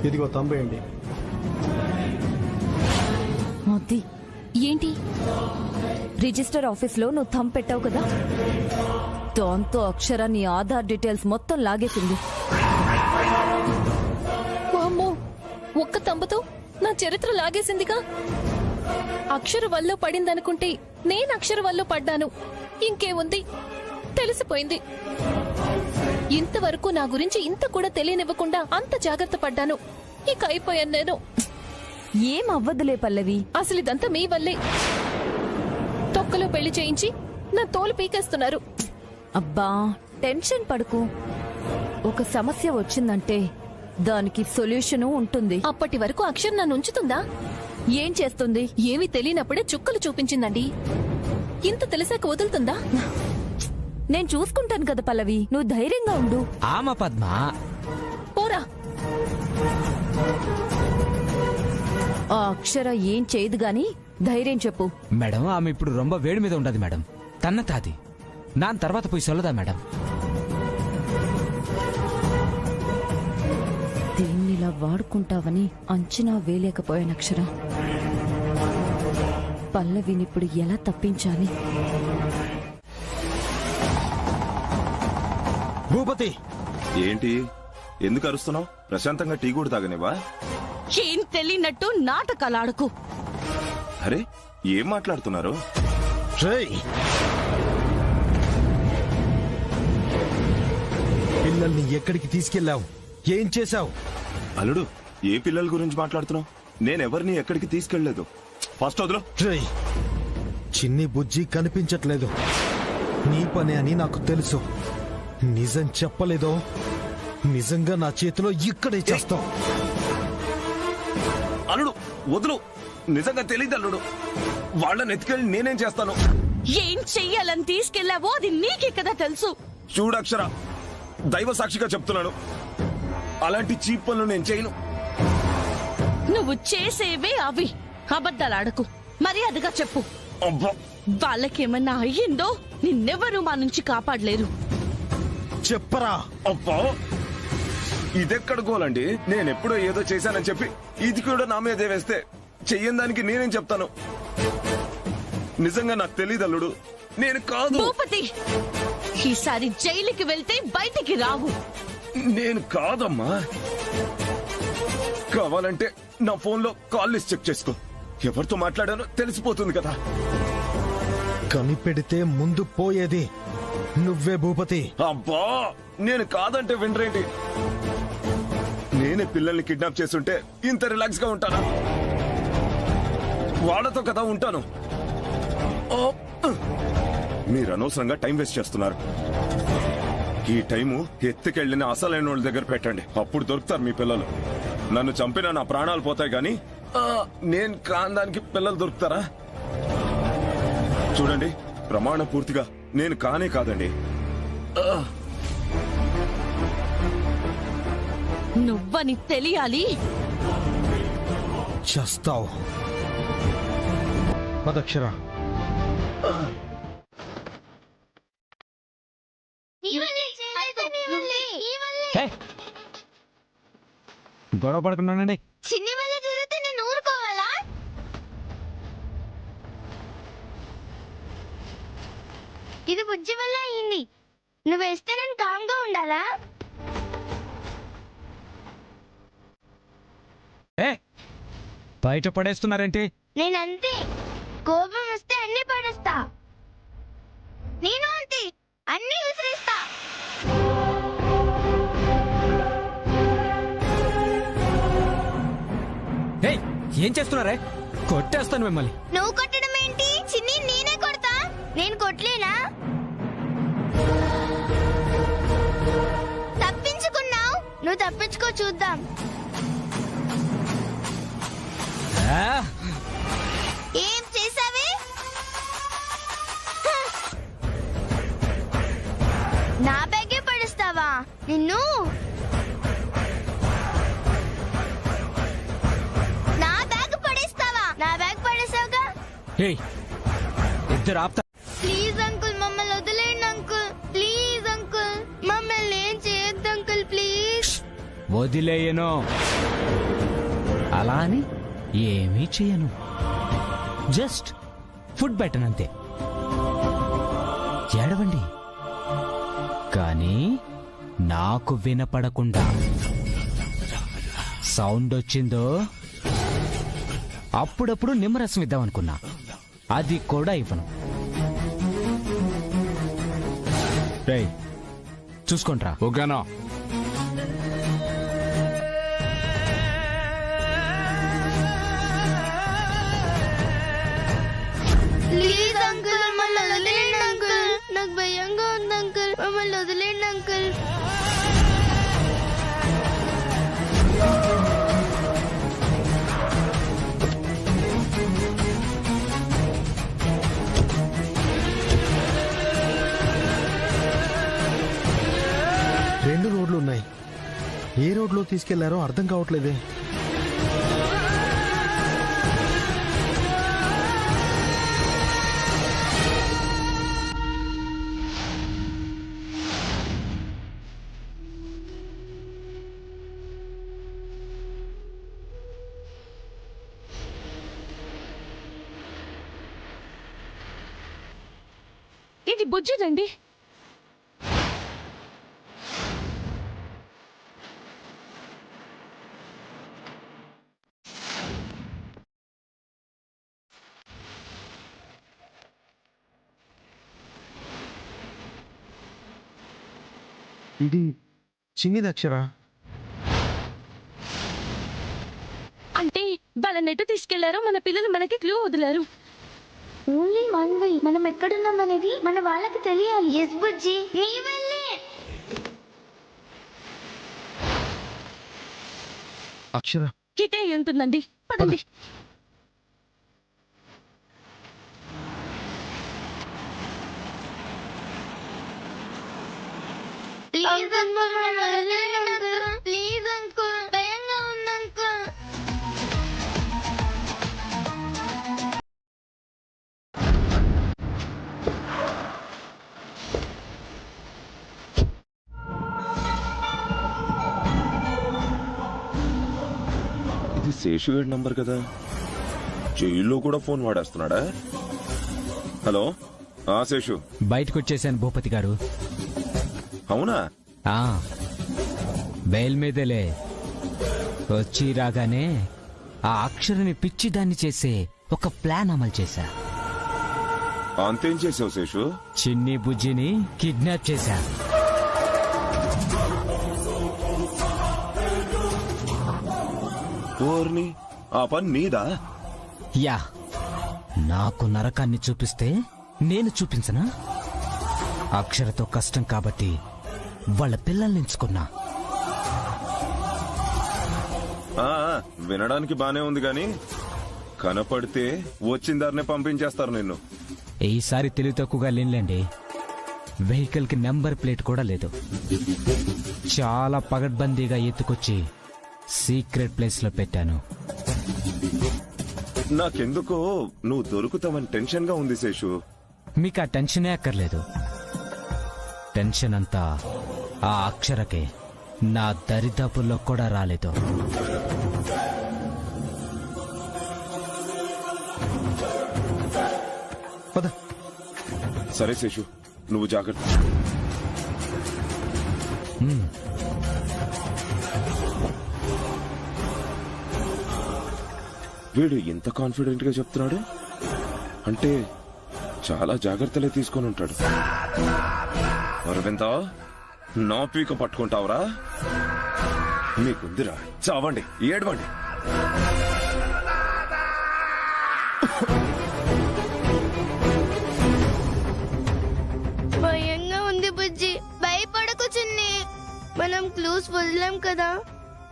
ఇదిగో తంబేయండి. అది ఏంటి? రిజిస్టర్ ఆఫీస్లో నువ్వు థంబ్ పెట్టావు కదా, దాంతో అక్షర నీ ఆధార్ డీటెయిల్స్ మొత్తం లాగేసింది. వామ్మో, ఒక్క తంబుతో నా చరిత్ర లాగేసిందిగా. అక్షర వల్ల పడిందనుకుంటే నేను అక్షర వల్ల పడ్డాను. ఇంకేముంది, తెలిసిపోయింది. ఇంతవరకు నా గురించి ఇంత కూడా తెలియనివ్వకుండా అంత జాగ్రత్త పడ్డాను. ఇక అయిపోయాను నేను. ఏం అవ్వదులే పల్లవి. అసలు ఇదంతా మీ వల్లే. తొక్కలో పెళ్లి చేయించి నా తోలు పీకేస్తున్నారు. అబ్బా, టెన్షన్ పడుకు. ఒక సమస్య వచ్చిందంటే దానికి సొల్యూషన్ ఉంటుంది. అప్పటి వరకు అక్షర్ నన్ను ఉంచుతుందా? ఏం చేస్తుంది? ఏమీ తెలియనప్పుడే చుక్కలు చూపించిందండి. ఇంత తెలిసాక వదులుతుందా? నేను చూసుకుంటాను కదా పల్లవి, నువ్వు ధైర్యంగా ఉండు. ఆమా పద్మ, పోరా. ఆ అక్షర ఏం చేయదు గాని ధైర్యం చెప్పు. మేడం, ఆమె ఇప్పుడు రొంబ వేడి మీద ఉండదు మేడం. తన్న తాది నాన్ తర్వాత పోయి సొల్లదా మేడం? దీన్నిలా వాడుకుంటావని అంచనా వేయలేకపోయాను అక్షర. పల్లవినిప్పుడు ఎలా తప్పించాలి? భూపతి, ఏంటి ఎందుకు అరుస్తున్నావు? ప్రశాంతంగా టీ కూడా తాగనివా? ఏం తెలియనట్టు నాటకాలాడుకు. అరే, ఏం మాట్లాడుతున్నారు? పిల్లల్ని ఎక్కడికి తీసుకెళ్లావు? ఏం చేశావు? అల్లుడు, ఏ పిల్లల గురించి మాట్లాడుతున్నావు? నేనెవరిని ఎక్కడికి తీసుకెళ్లేదు. ఫస్ట్ వదులు. చిన్ని బుజ్జి కనిపించట్లేదు. నీ పని అని నాకు తెలుసు. నిజం చెప్పలేదో నిజంగా నా చేతిలో ఇక్కడే చేస్తావు. అల్లుడు వదులు, నిజంగా తెలియదు అల్లుడు. వాళ్ళని ఎత్తుకెళ్ళి నేనేం చేస్తాను? ఏం చెయ్యాలని తీసుకెళ్లావో అది నీకే కదా తెలుసు. చూడక్షర, దైవ సాక్షిగా చెప్తున్నాను, అలాంటి చీప్ పనులు నేను చేయను. నువ్వు చేసేవే అవి. అబద్ధాలాడకు. మర్యాదగా చెప్పు. వాళ్ళకేమన్నా అయ్యిందో నిన్నెవరూ మా నుంచి కాపాడలేరు. చెప్పరా. అబ్బా, ఇదెక్కడ గోలండి? నేనెప్పుడో ఏదో చేశానని చెప్పి ఇది కూడా నా మీదే వేస్తే చెయ్యని దానికి నేనేం చెప్తాను? నిజంగా నాకు తెలియదు అల్లుడు, నేను కాదు. భూపతి, ఈసారి జైలుకి వెళ్తే బయటికి రావు. నేను కాదమ్మా. కావాలంటే నా ఫోన్లో కాల్ లిస్ట్ చెక్ చేసుకో. ఎవరితో మాట్లాడానో తెలిసిపోతుంది కదా. కనిపెడితే ముందు పోయేది నువ్వే భూపతి. అబ్బా, నేను కాదంటే వినరేంటి? నేనే పిల్లల్ని కిడ్నాప్ చేస్తుంటే ఇంత రిలాక్స్ గా ఉంటానా? వాళ్ళతో కదా ఉంటాను. మీరు అనవసరంగా టైం వేస్ట్ చేస్తున్నారు. ఈ టైము ఎత్తుకెళ్లిన అసలైన వాళ్ళ దగ్గర పెట్టండి, అప్పుడు దొరుకుతారు మీ పిల్లలు. నన్ను చంపినా నా ప్రాణాలు పోతాయి గాని నేను కాందానికి పిల్లలు దొరుకుతారా? చూడండి, ప్రమాణ పూర్తిగా నేను కానే కాదండి. నువ్వని తెలియాలి. చేస్తావు పదక్షర. గొడవ పడుకున్నానండి. చిన్ని వల్ల జరిగితే నేను ఊరుకోవాలా? ఇది బుజ్జి వల్ల అయింది. నువ్వు వేస్తే నేను కామ్గా ఉండాలా? బయట పడేస్తున్నారేంటి? నేనంతే, కోపం వస్తే అన్ని పడేస్తా. నేను అంతే, అన్ని విసిరేస్తా. ఏం చేస్తున్నారే? కొట్టేస్తాను మిమ్మల్ని. నువ్వు కొట్టడం ఏంటి? చిన్ని నేనే కొడతా. నేను కొట్టలేనా? తప్పించుకున్నావు, నువ్వు తప్పించుకో చూద్దాం. ఏం చేసావే? నా బ్యాగే పడిస్తావా నిన్ను? నా బ్యాగ్ పడేస్తావా? నా బ్యాగ్ పడేసావుగా. ఇద్దరు ఆప్తా. ప్లీజ్ అంకుల్, మమ్మల్ని వదిలేయండి అంకుల్. ప్లీజ్ అంకుల్, మమ్మల్ని ఏం చేయొద్దు అంకుల్, ప్లీజ్. వదిలేయను. అలా అని ఏమీ చేయను. Just food పెట్టనంతే. ఏడవండి, కానీ నాకు వినపడకుండా. సౌండ్ వచ్చిందో అప్పుడప్పుడు నిమ్మరసం ఇద్దామనుకున్నా, అది కూడా ఇవ్వను. రేయ్, చూసుకుంట్రా. ఓకేనా? ప్లీజ్ అంకుల్, మమ్మల్ని వదిలేయండి అంకుల్. నాకు భయంగా ఉంది అంకుల్, మమ్మల్ని వదిలేయండి అంకుల్. రెండు రోడ్లు ఉన్నాయి. ఏ రోడ్లో తీసుకెళ్లారో అర్థం కావట్లేదే. ఇది బుజ్జిదండి. ఇది చిన్నిది అక్షర. అంటే వాళ్ళని ఎటు తీసుకెళ్లారో మన పిల్లలు మనకి క్లూ వదిలారు. Only one way. మనం ఎక్కడున్నాం అనేది మన వాళ్ళకి తెలియాలి. ఎస్ బుజ్జి, నీ వల్లే. అక్షర కిటే ఉంటుందండి, పదండి. ప్లీజ్ అంకుల్, మమ్మల్ని వదిలేయండి అంకుల్. ప్లీజ్ అంకుల్, భయంగా ఉంది అంకుల్. ఇది శేషుగాడి నంబర్ కదా. జైల్లో కూడా ఫోన్ వాడేస్తున్నాడా? హలో, శేషు. బయటకు వచ్చేసాను భూపతి గారు. అవునా? బెయిల్ మీదలే. వచ్చి రాగానే ఆ అక్షరని పిచ్చిదాన్ని చేసే ఒక ప్లాన్ అమలు చేశా. అంతేం చేసావు శేషు? చిన్ని బుజ్జిని కిడ్నాప్ చేశా. ఓర్ని, ఆ పని నీదా? యా, నాకు నరకాన్ని చూపిస్తే నేను చూపించనా? అక్షరతో కష్టం కాబట్టి వాళ్ళ పిల్లల్ని ఎంచుకున్నా. వినడానికి బానే ఉంది గాని కనపడితే వచ్చిన దారినే పంపించేస్తారు నిన్ను. ఈసారి తెలివి తక్కువగా లేనులేండి. వెహికల్ కి నెంబర్ ప్లేట్ కూడా లేదు. చాలా పగడ్బందీగా ఎత్తుకొచ్చి సీక్రెట్ ప్లేస్ లో పెట్టాను. నాకెందుకో నువ్వు దొరుకుతావని టెన్షన్ గా ఉంది శేషు. మీకు ఆ టెన్షనే అక్కర్లేదు. టెన్షన్ అంతా ఆ అక్షరకే నా దరిదాపుల్లో కూడా రాలేదు. సరే శేషు, నువ్వు జాగ్రత్త. వీడు ఇంత కాన్ఫిడెంట్ గా చెప్తున్నాడు అంటే చాలా జాగ్రత్తలే తీసుకొని ఉంటాడు. అరవింద, నా పీక పట్టుకుంటావురా? మీకుందిరా, చావండి, ఏడవండి. భయంగా ఉంది బుజ్జి. భయపడకు చిన్ని, మనం క్లూస్ వదిలాం కదా.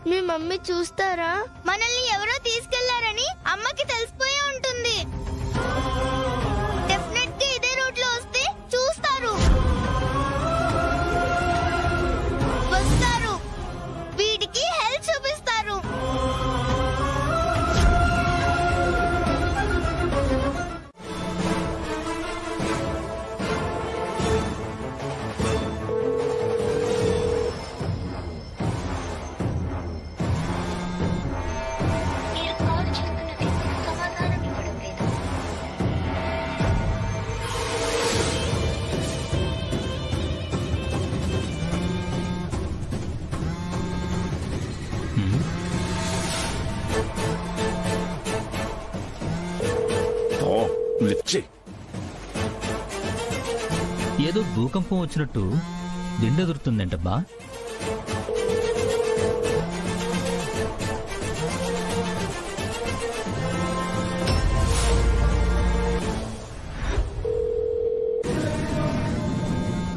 మీ మమ్మీ చూస్తారా? మనల్ని ఎవరో తీసుకెళ్లారని అమ్మకి తెలిసిపోయి ఉంటుంది. డెఫినెట్ గా ఇదే రూట్ లో వస్తే చూస్తారు, వస్తారు, వీడికి హెల్ప్ చూపిస్తారు. ఏదో భూకంపం వచ్చినట్టు దిండెదురుతుందంటబ్బా.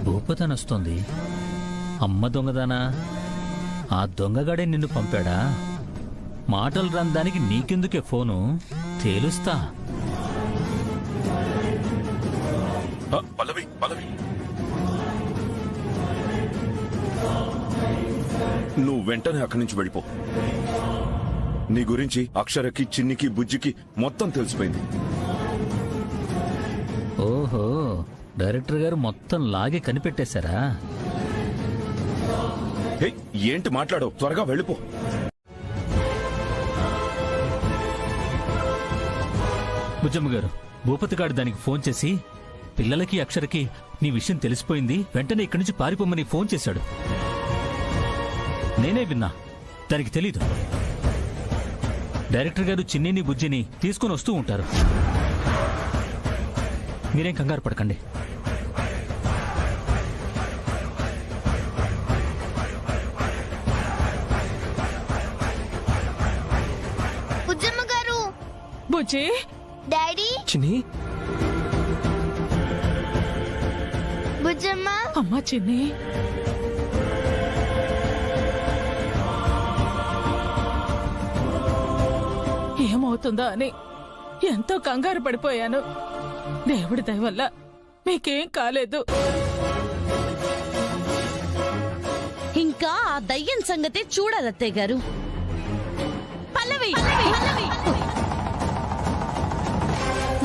భూపతనొస్తోంది. అమ్మ దొంగదానా? ఆ దొంగగాడే నిన్ను పంపాడా? మాటలు రాందానికి నీకెందుకే ఫోను? తేలుస్తా. పల్లవి, పల్లవి, నువ్వు వెంటనే అక్కడి నుంచి వెళ్ళిపో. నీ గురించి అక్షరకి, చిన్నికి, బుజ్జికి మొత్తం తెలిసిపోయింది. ఓహో, డైరెక్టర్ గారు మొత్తం లాగే కనిపెట్టేశారా? ఏంటి మాట్లాడవు? త్వరగా వెళ్ళిపో. బుజ్జమ్మ గారు, భూపతి గారు దానికి ఫోన్ చేసి పిల్లలకి, అక్షరకి నీ విషయం తెలిసిపోయింది, వెంటనే ఇక్కడి నుంచి పారిపోమని ఫోన్ చేశాడు. నేనే విన్నా, దానికి తెలీదు. డైరెక్టర్ గారు చిన్నిని, బుజ్జిని తీసుకుని వస్తూ ఉంటారు. మీరేం కంగారు పడకండి. బుజ్జమ్మ గారు. బుజ్జి, డాడీ, చిన్ని, బుజ్జమ్మ, అమ్మా చిన్ని. ఏమవుతుందో అని ఎంతో కంగారు పడిపోయాను. దేవుడి దయ వల్ల మీకేం కాలేదు. ఇంకా ఆ దయ్యం సంగతే చూడాలత్తయ్య గారు. పల్లవి,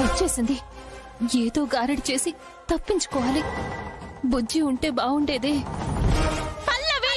వచ్చేసింది. ఏదో గారడి చేసి తప్పించుకోవాలి. బుజ్జి ఉంటే బాగుండేదే. పల్లవి,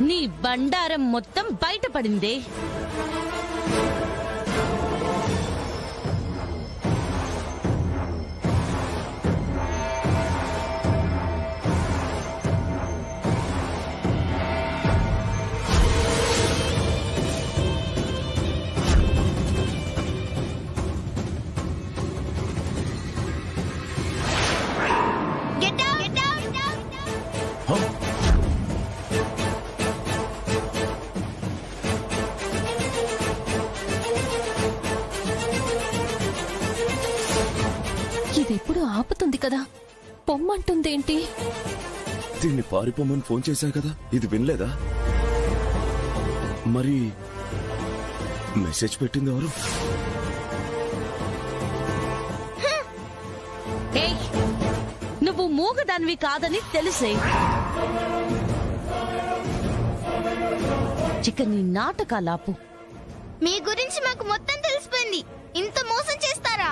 నీ బండారం మొత్తం బయటపడిందే. ఇదెప్పుడు ఆపుతుంది కదా, పొమ్మంటుందేంటి? దీన్ని పారిపోమని ఫోన్ చేశా కదా, ఇది వినలేదా? మరి మెసేజ్ పెట్టింది ఎవరు? ఏయ్, నువ్వు మూగదానివి కాదని తెలిసే. ఇక నీ నాటకాలాపు. మీ గురించి మాకు మొత్తం తెలిసిపోయింది. ఇంత మోసం చేస్తారా?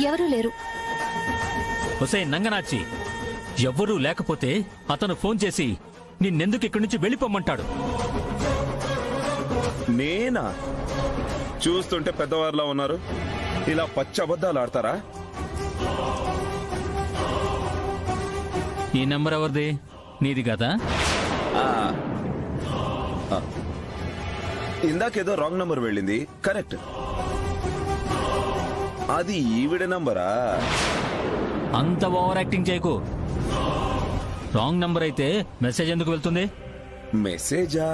ఎవరూ లేరు. హుసేన్ నంగనాచి, ఎవ్వరూ లేకపోతే అతను ఫోన్ చేసి నిన్నెందుకు ఇక్కడి నుంచి వెళ్ళిపోమ్మంటాడు? నేనా? చూస్తుంటే పెద్దవారిలా ఉన్నారు, ఇలా పచ్చి అబద్ధాలు ఆడతారా? ఈ నెంబర్ ఎవరిది? నీది కదా? ఇందాకేదో రాంగ్ నంబర్ వెళ్ళింది. కరెక్ట్, అది ఈవిడ నంబరా? అంత ఓవర్ యాక్టింగ్ చేయకు. రాంగ్ నంబర్ అయితే మెసేజ్ ఎందుకు వెళ్తుంది? మెసేజా?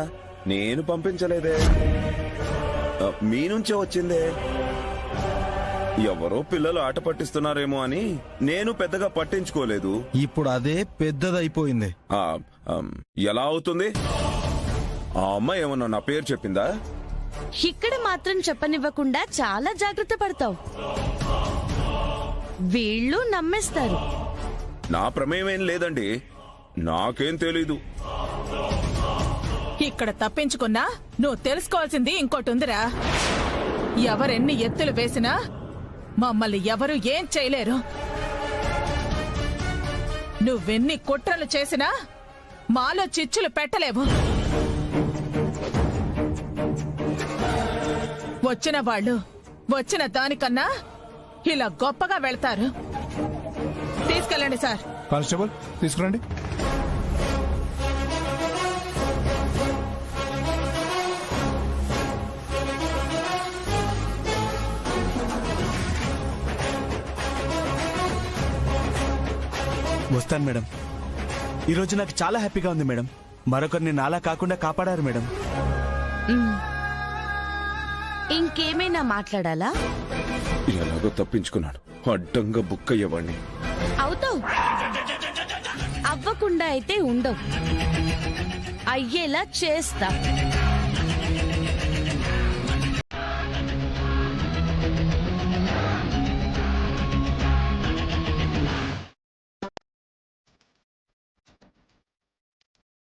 నేను పంపించలేదే, మీ నుంచే వచ్చిందే. ఎవరో పిల్లలు ఆట పట్టిస్తున్నారేమో అని నేను పెద్దగా పట్టించుకోలేదు. ఇప్పుడు అదే పెద్దదైపోయింది. ఎలా అవుతుంది? ఆ అమ్మాయి ఏమన్నా నా పేరు చెప్పిందా? ఇక్కడ మాత్రం చెప్పనివ్వకుండా చాలా జాగ్రత్త పడతావు. వీళ్ళు నమ్మేస్తారు. నా ప్రమేయం లేదండి, నాకేం తెలీదు. ఇక్కడ తప్పించుకున్నా నువ్వు తెలుసుకోవాల్సింది ఇంకోటి ఉందిరా. ఎవరెన్ని ఎత్తులు వేసినా మమ్మల్ని ఎవరు ఏం చేయలేరు. నువ్వెన్ని కుట్రలు చేసినా మాలో చిచ్చులు పెట్టలేవు. వచ్చిన వాళ్ళు వచ్చిన దానికన్నా ఇలా గొప్పగా వెళ్తారు. తీసుకెళ్ళండి సార్. కానిస్టేబుల్ తీసుకురండి. వస్తాను మేడం. ఈరోజు నాకు చాలా హ్యాపీగా ఉంది మేడం. మరొకరిని నాలా కాకుండా కాపాడారు మేడం. ఇంకేమైనా మాట్లాడాలా? ఎలాగో తప్పించుకున్నాను, అడ్డంగా బుక్ అయ్యేవాడిని. అవుతావు, అవ్వకుండా అయితే ఉండవు. అయ్యేలా చేస్తా.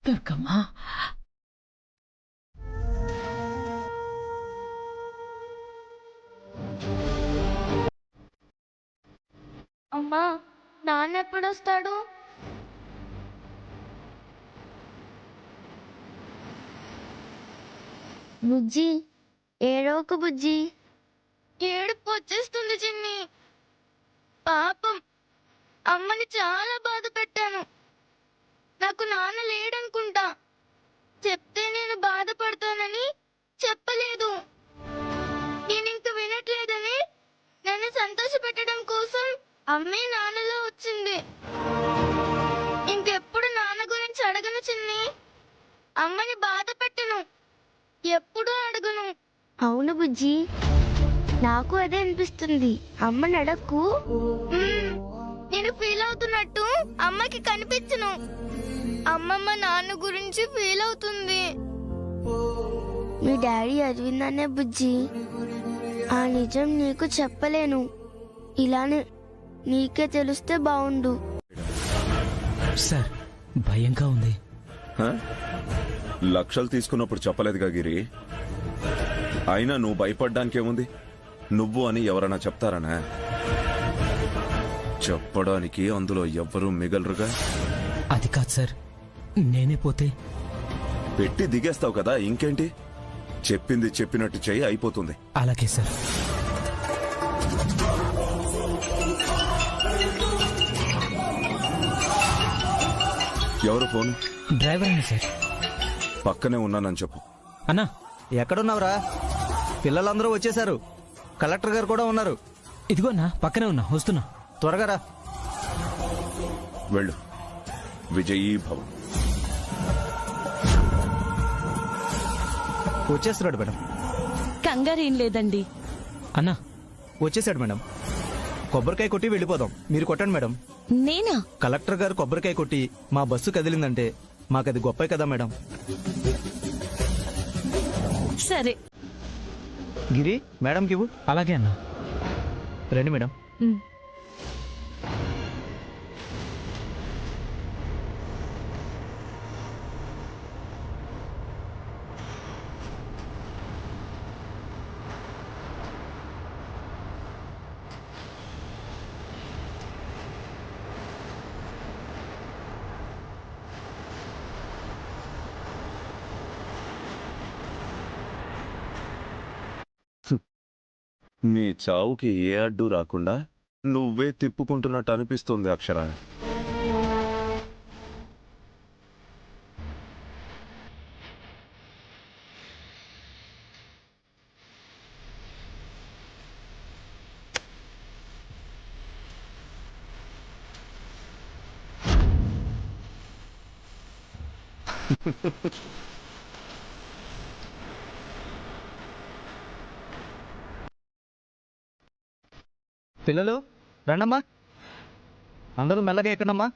దుర్గమ్మా, అమ్మా, నాన్న ఎప్పుడొస్తాడు? బుజ్జి, ఏడోక బుజ్జి. ఏడుపు వచ్చేస్తుంది చిన్ని. పాపం అమ్మని చాలా బాధ పెట్టాను. నాకు నాన్న లేడనుకుంటా. చెప్తే నేను బాధపడతానని చెప్పలేదు. నేను ఇంక వినట్లేదని నన్ను సంతోష పెట్టడం కోసం అమ్మే నాన్నలో వచ్చింది. ఇంకెప్పుడు నాన్న గురించి అడగను చిన్ని. అమ్మని బాధ పెట్టను, ఎప్పుడూ అడగను. అవును బుజ్జి, నాకు అదే అనిపిస్తుంది. అమ్మని అడక్కు. నేను ఫీల్ అవుతున్నట్టు అమ్మకి కనిపించను. అమ్మమ్మ నాన్న గురించి ఫీల్ అవుతుంది. మీ డాడీ అరవిందనే బుజ్జి. ఆ నిజం నీకు చెప్పలేను. ఇలానే నీకే తెలిస్తే బాగుండు. సార్, భయంగా ఉంది. లక్షలు తీసుకున్నప్పుడు చెప్పలేదుగా గిరి. అయినా నువ్వు భయపడ్డానికేముంది? నువ్వు అని ఎవరైనా చెప్తారనా? చెప్పడానికి అందులో ఎవ్వరూ మిగలరుగా. అది కాదు సార్, నేనే పోతే పెట్టి దిగేస్తావు కదా, ఇంకేంటి? చెప్పింది చెప్పినట్టు చెయ్యి, అయిపోతుంది. అలాగే సార్. ఎవరు ఫోన్? డ్రైవర్ అన్న సార్. పక్కనే ఉన్నానని చెప్పు. అన్నా, ఎక్కడున్నావురా? పిల్లలందరూ వచ్చేశారు, కలెక్టర్ గారు కూడా ఉన్నారు. ఇదిగో అన్నా, పక్కనే ఉన్నా, వస్తున్నా. త్వరగా రా. వెళ్ళు. విజయీ భవ. వచ్చేస్తున్నాడు మేడం. కంగారేం లేదండి. అన్నా వచ్చేసాడు మేడం. కొబ్బరికాయ కొట్టి వెళ్ళిపోదాం. మీరు కొట్టండి మేడం. నేనా? కలెక్టర్ గారు కొబ్బరికాయ కొట్టి మా బస్సు కదిలిందంటే మాకది గొప్పే కదా మేడం. సరే. గిరి మేడంకి ఇవ్వు. అలాగే అన్నా. రండి మేడం. నీ చావుకి ఏ అడ్డు రాకుండా నువ్వే తిప్పుకుంటున్నట్టు అనిపిస్తుంది అక్షర. పిల్లలు రండమ్మా. అందరూ మెల్లగా ఎక్కడమ్మా.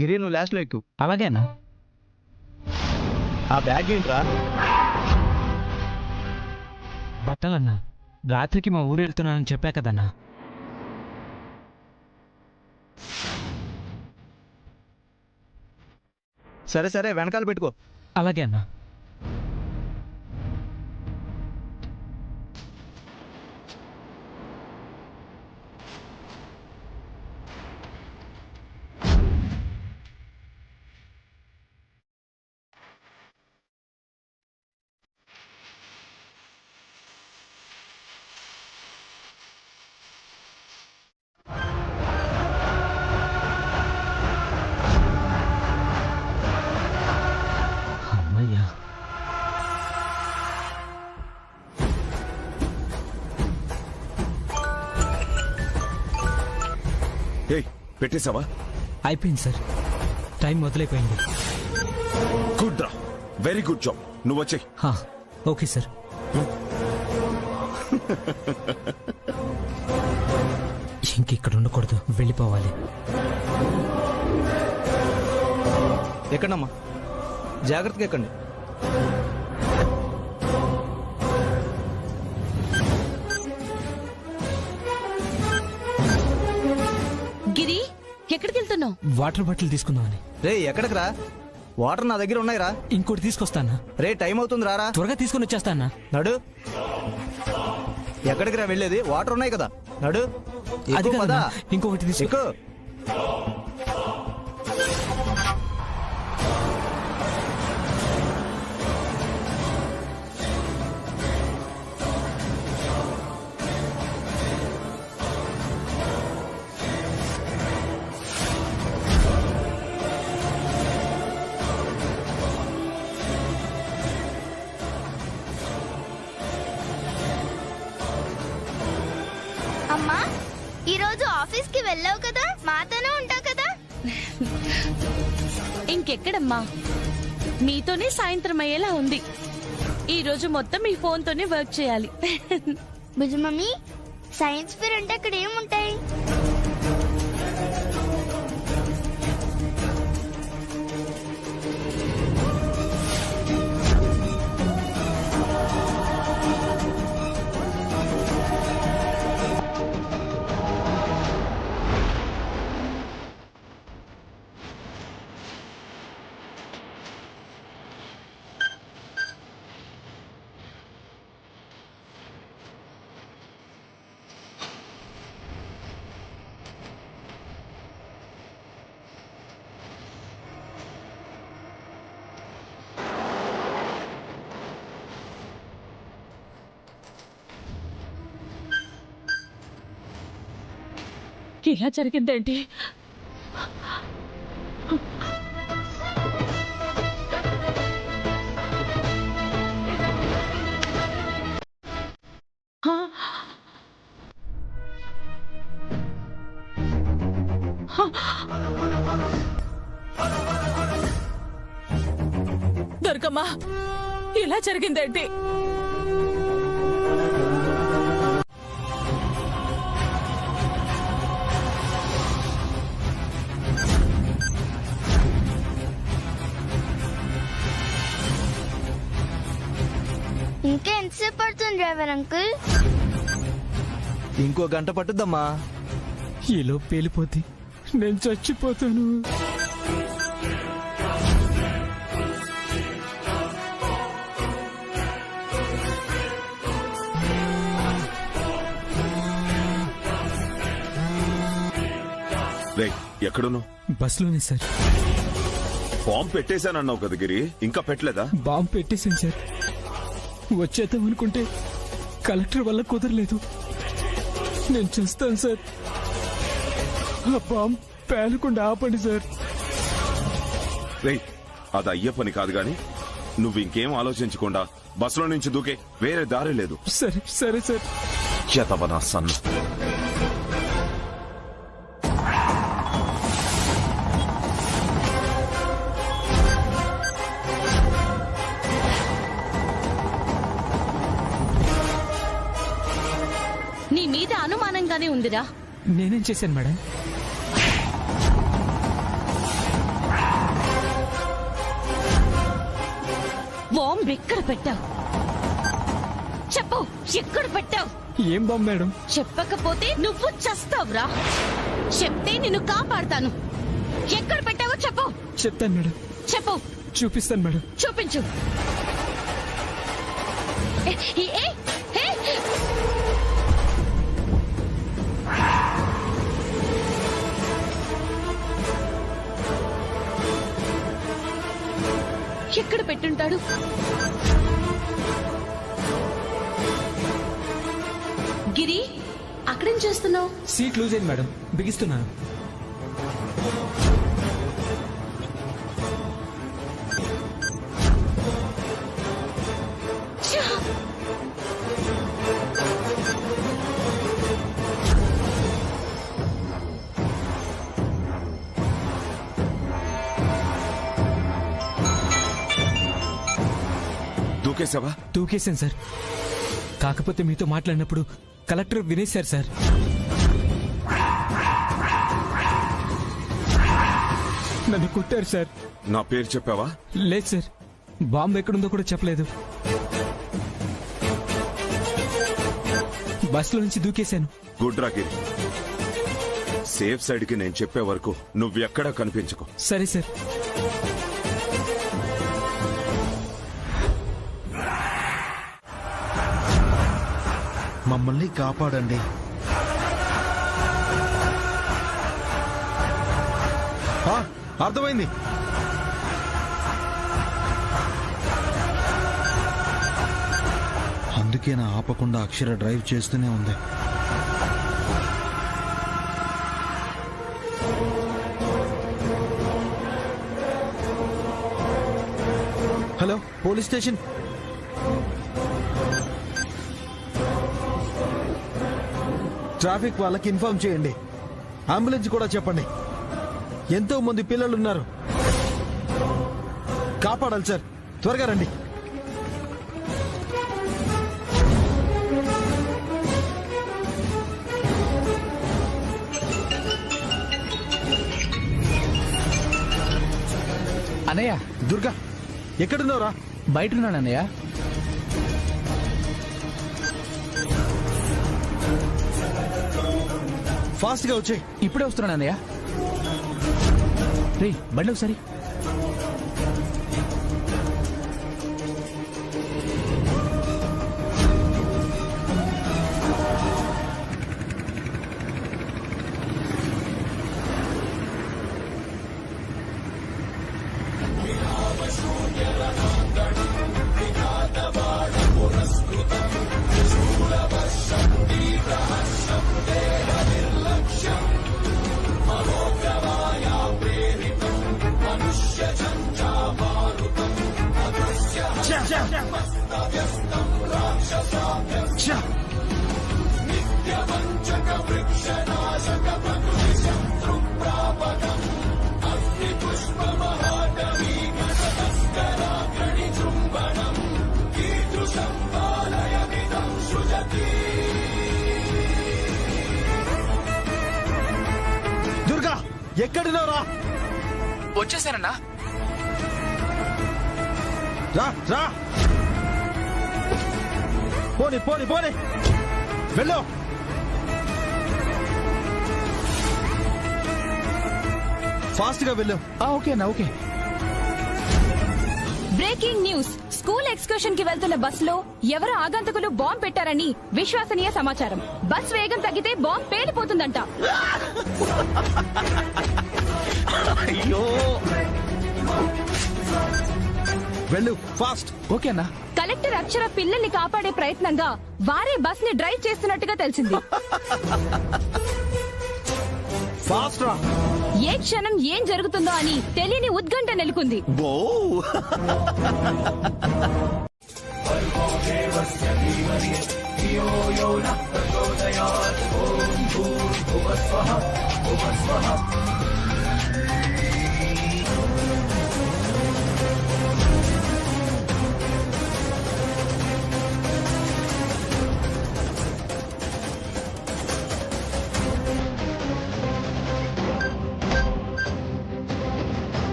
గిరి నువ్వు లాస్ట్లో ఎక్కు. అలాగేనా? ఆ బ్యాగ్ ఏంట్రా? బట్టలన్నా, రాత్రికి మా ఊరు వెళ్తున్నానని చెప్పా కదన్నా. సరే సరే వెనకాల పెట్టుకో. అలాగే అన్నా. పెట్టేశావా? అయిపోయింది సార్. టైం మొదలైపోయింది. గుడ్ రా, వెరీ గుడ్ జాబ్. నువ్వు వచ్చే. Okay sir. ఇంకిక్కడ ఉండకూడదు, వెళ్ళిపోవాలి. ఎక్కండమ్మా, జాగ్రత్తగా ఎక్కండి. గిరి, ఎక్కడికి వెళ్తున్నావు? వాటర్ బాటిల్ తీసుకుందామని. రే ఎక్కడికి రా? వాటర్ నా దగ్గర ఉన్నాయిరా. ఇంకోటి తీసుకొస్తానా? రే టైం అవుతుంది రారా. త్వరగా తీసుకుని వచ్చేస్తానా. నడు. ఎక్కడికి రా వెళ్ళేది? వాటర్ ఉన్నాయి కదా, నడు. అది కదా, ఇంకొకటి తీసుకో. అమ్మా, ఈరోజు ఆఫీస్ కి వెళ్ళావు కదా, మాతోనే ఉంటావు కదా? ఇంకెక్కడమ్మా, మీతోనే సాయంత్రం అయ్యేలా ఉంది. ఈ రోజు మొత్తం మీ ఫోన్ తోనే వర్క్ చేయాలి. బుజ్జి మమ్మీ, సైన్స్ ఫేర్ అంటే అక్కడ ఏముంటాయి? ఇలా జరిగిందేంటి? దుర్గమ్మా, ఇలా జరిగిందేంటి? ఇంకా ఎంతసేపు పడుతుంది డ్రైవర్ అంకుల్? ఇంకో గంట పట్టుద్దమ్మా. ఈలో పేలిపోతే నేను చచ్చిపోతాను. ఎక్కడున్నావు? బస్సులోనే సార్. బాంబు పెట్టేశానన్నావు కదా గిరి, ఇంకా పెట్టలేదా? బాంబు పెట్టేశాను సార్. వచ్చేద్దాం అనుకుంటే కలెక్టర్ వల్ల కుదరలేదు. నేను చేస్తాను సార్. ఆ బాంబు పేలకుండా ఆపండి సార్. అది అయ్యే పని కాదు గాని నువ్వు ఇంకేం ఆలోచించకుండా బస్సులో నుంచి దూకే, వేరే దారి లేదు. సరే సరే సార్. చేతవనా సన్ను. నీ మీద అనుమానంగానే ఉందిరా. నేనేం చేశాను మేడం? బాంబు ఎక్కడ పెట్టావు? చెప్పు, ఎక్కడ పెట్టావు? ఏం బాంబు మేడం? చెప్పకపోతే నువ్వు చస్తావురా. చెప్తే నిన్ను కాపాడతాను. ఎక్కడ పెట్టావో చెప్పు. చెప్తాను మేడం. చెప్పు. చూపిస్తాను మేడం. చూపించు. ఎక్కడ పెట్టుంటాడు? గిరి, అక్కడేం చేస్తున్నావు? సీట్ లూజ్ అయింది మేడం, బిగిస్తున్నాను. దూకేసావా? దూకేశాను సార్. కాకపోతే మీతో మాట్లాడినప్పుడు కలెక్టర్ వినేశారు సార్. నన్ను కొట్టారు సార్. నా పేరు చెప్పావా? లేదు సార్. బాంబు ఎక్కడుందో కూడా చెప్పలేదు. బస్సులో నుంచి దూకేశాను. గుడ్ రాగిరి, సేఫ్ సైడ్ కి నేను చెప్పే వరకు నువ్వు ఎక్కడా కనిపించకు. సరే సార్. మమ్మల్ని కాపాడండి. అర్థమైంది. అందుకే నా ఆపకుండా అక్షర డ్రైవ్ చేస్తూనే ఉంది. Hello, police station. ట్రాఫిక్ వాళ్ళకి ఇన్ఫార్మ్ చేయండి. అంబులెన్స్ కూడా చెప్పండి. ఎంతో మంది పిల్లలున్నారు. కాపాడాలి సార్. త్వరగా రండి. అన్నయ్య. దుర్గా, ఎక్కడున్నావురా? బయటన్నాను అన్నయ్య. ఫాస్ట్ గా వచ్చే. ఇప్పుడే వస్తున్నాను అన్నయ్య. రే బండి ఒకసారి. ఎక్కడున్నావురా? వచ్చేసానన్నా. రా రా, పోనీ పోనీ పోనీ, వెళ్ళు. ఫాస్ట్ గా వెళ్ళు. ఓకే అన్నా, okay. Breaking news, school excursion కి వెళ్తున్న బస్ లో ఎవరో ఆగంతకులు బాంబు పెట్టారని విశ్వసనీయ సమాచారం. బస్ వేగం తగ్గితే బాంబు పేలిపోతుందంట. అయ్యో, వెళ్ళు ఫాస్ట్. ఓకే అన్నా. కలెక్టర్ అక్షర పిల్లల్ని కాపాడే ప్రయత్నంగా వారే బస్ ని డ్రైవ్ చేస్తున్నట్టుగా తెలిసింది. ఫాస్ట్ రా. ఏ క్షణం ఏం జరుగుతుందో అని తెలియని ఉద్కంఠ నెలకొంది.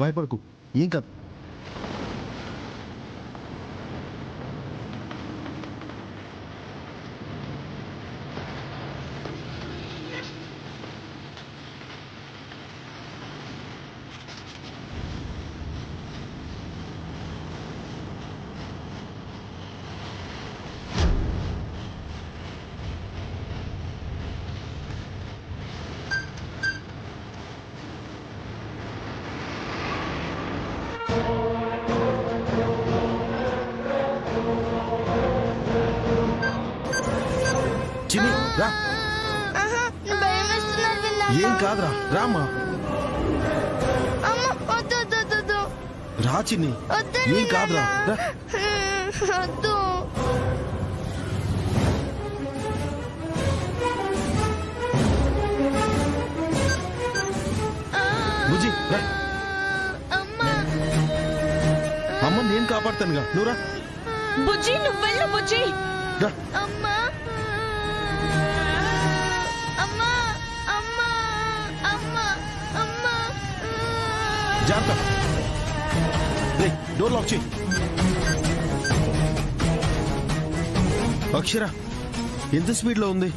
భయపడకు, ఏం కాదు. చిన్ని రా. ఏం కాదురా, రామ్మా. రా చిన్ని, ఏం కాదురా. బుజ్జి రా. అమ్మ నేను కాపాడుతానుగా, నువ్వు రా. బుజ్జి నువ్వు వెళ్ళు బుజ్జి. రా. జాగ్రత్త. డోర్ లాక్ చేయి. అక్షర ఎంత స్పీడ్ లో ఉంది?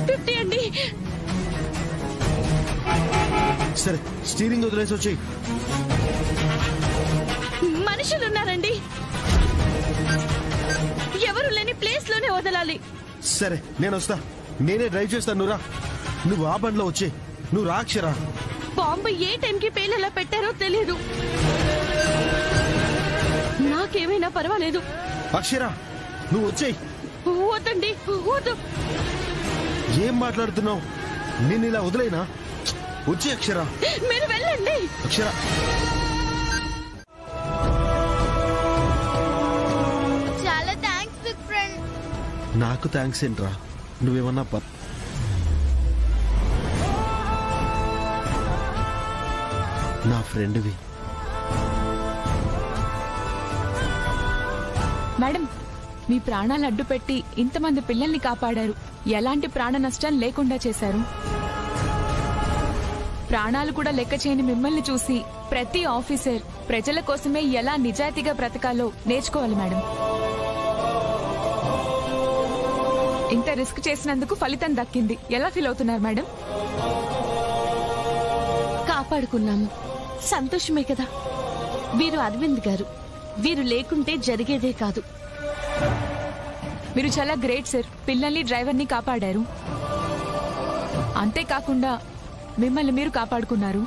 50 అండి. సరే, స్టీరింగ్ వదిలేసి వచ్చేయి. మనుషులున్నారండి, ఎవరు లేని ప్లేస్ లోనే వదలాలి. సరే నేను వస్తా, నేనే డ్రైవ్ చేస్తాను. నువ్వు రా. నువ్వు ఆ బండ్లో వచ్చే. నువ్వు రా అక్షర. బాంబు ఏ టైంకి పేలేలా పెట్టారో తెలీదు. నాకేమైనా పర్వాలేదు. అక్షర నువ్వు వచ్చేయి. వద్దండి, వద్దు. ఏం మాట్లాడుతున్నావు? నేను ఇలా వదిలేనా? వచ్చే అక్షర. మీరు వెళ్ళండి. అక్షర చాలా థ్యాంక్స్ బిగ్ ఫ్రెండ్. నాకు థ్యాంక్స్ ఏంట్రా, నువ్వేమన్నా నా ఫ్రెండ్వి. మేడం, మీ ప్రాణాలు అడ్డుపెట్టి ఇంతమంది పిల్లల్ని కాపాడారు. ఎలాంటి ప్రాణ నష్టం లేకుండా చేశారు. ప్రాణాలు కూడా లెక్క చేయని మిమ్మల్ని చూసి ప్రతి ఆఫీసర్ ప్రజల కోసమే ఎలా నిజాయితీగా బ్రతకాలో నేర్చుకోవాలి మేడం. ఇంత రిస్క్ చేసినందుకు ఫలితం దక్కింది. ఎలా ఫీల్ అవుతున్నారు మేడం? కాపాడుకున్నాము, సంతోషమే కదా. వీరు అరవింద్ గారు, వీరు లేకుంటే జరిగేదే కాదు. మీరు చాలా గ్రేట్ సార్. పిల్లల్ని, డ్రైవర్ని కాపాడారు. అంతేకాకుండా మిమ్మల్ని మీరు కాపాడుకున్నారు.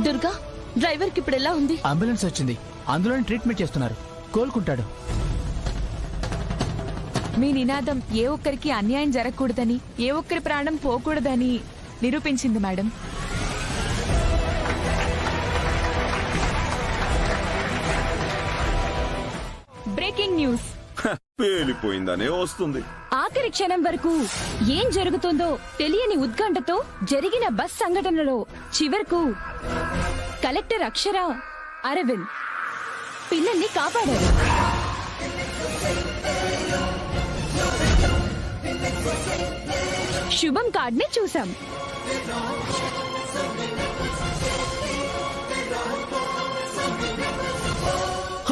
దుర్గా, డ్రైవర్కి ఇప్పుడు ఎలా ఉంది? అంబులెన్స్ వచ్చింది, అందులోనే ట్రీట్మెంట్ చేస్తున్నారు. కోలుకుంటాడు. మీ నినాదం ఏ ఒక్కరికి అన్యాయం జరగకూడదని, ఏ ఒక్కరి ప్రాణం పోకూడదని నిరూపించింది మేడం. Breaking news. పేలిపోయిందనే వస్తుంది. ఆఖరి క్షణం వరకు ఏం జరుగుతుందో తెలియని ఉత్కంఠతో జరిగిన బస్ సంఘటనలో చివరకు కలెక్టర్ అక్షర, అరవింద్ పిల్లల్ని కాపాడారు. శుభం కార్డ్ని చూసాం.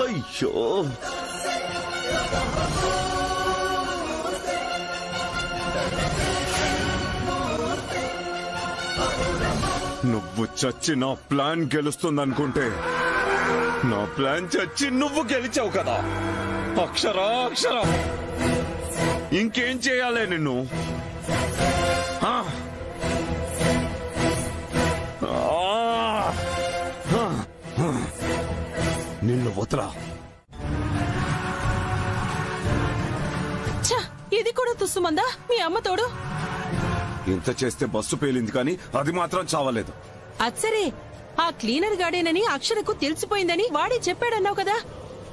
అయ్యో, నువ్వు చచ్చి నా ప్లాన్ గెలుస్తుందనుకుంటే నా ప్లాన్ చచ్చి నువ్వు గెలిచావు కదా. అక్షరా, అక్షరా, ఇంకేం చేయాలి నిన్ను? ఆ? నిన్ను వదలా. ఇది కూడా తుస్సుమందా మీ అమ్మ తోడు. ఇంత చేస్తే బస్సు పేలింది కానీ అది మాత్రం చావలేదు. అచ్చరే, ఆ క్లీనర్ గాడేనని అక్షరకు తెలిసిపోయిందని వాడే చెప్పాడన్నావు కదా.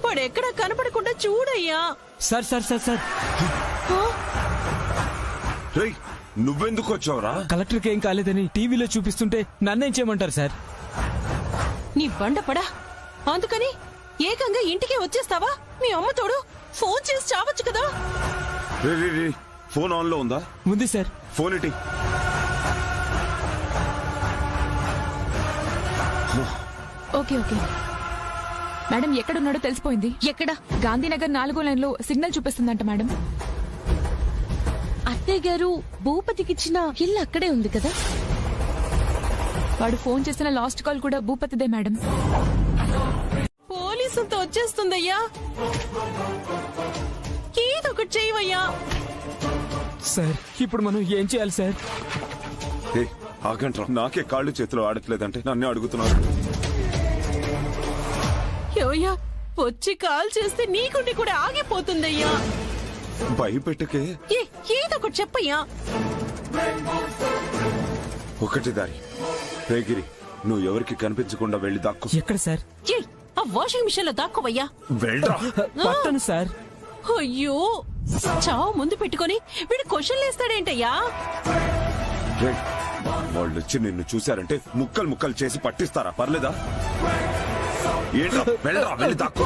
వాడెక్కడా కనపడకుండా చూడయ్యా. సార్ సార్ సార్ సార్ రేయ్, నువ్వెందుకు వచ్చావురా? కలెక్టర్కి ఏం కాలేదని టీవీలో చూపిస్తుంటే నన్నేం చేయమంటారు సార్? నీ బండ పడా, అందుకని ఏకంగా ఇంటికే వచ్చేస్తావా? మీ అమ్మ తోడు ఫోన్ చేసి చావచ్చు కదా. ఫోన్ ఆన్ లో ఉందా? ఉంది సార్. ఫోన్ ఇటీ. ఓకే ఓకే మేడం, ఎక్కడున్నాడో తెలిసిపోయింది. ఎక్కడ? గాంధీనగర్ 4వ లైన్లో సిగ్నల్ చూపిస్తుందంట మేడం. అత్తయ్య గారు, భూపతికిచ్చిన ఇల్లు అక్కడే ఉంది కదా. వాడు ఫోన్ చేసిన లాస్ట్ కాల్ కూడా భూపతిదే మేడం. పోలీసులతో వచ్చేస్తుందయ్యా, ఏదో ఒకటి చేయవయ్యా. సార్, ఇప్పుడు మనం ఏం చేయాలి సార్? ఆగంట్రా, నాకే కాళ్ళు చేతులు ఆడట్లేదంటే నన్నే అడుగుతున్నారు. ఏవయ్యా, వచ్చి కాల్ చేస్తే నీకుండి కూడా ఆగిపోతుందయ్యా. భయపెట్టకే. ఏదో ఒకటి చెప్పయ్యా. ఒకటి దారి. రేగిరి, నువ్వు ఎవరికి కనిపించకుండా వెళ్ళి దాక్కు. ఎక్కడ సార్? ఆ వాషింగ్ మిషన్ లో దాక్కోవయ్యా. వెళ్ళరా. పట్టను సార్. అయ్యో, చావు ముందు పెట్టుకొని వీడు క్వశ్చన్లు వేస్తాడేంటయ్యా? వాళ్ళు వచ్చి నిన్ను చూశారంటే ముక్కలు ముక్కలు చేసి పట్టిస్తారా? పర్లేదా? ఏంట్రా, వెళ్ళరా, వెళ్ళి దాక్కు.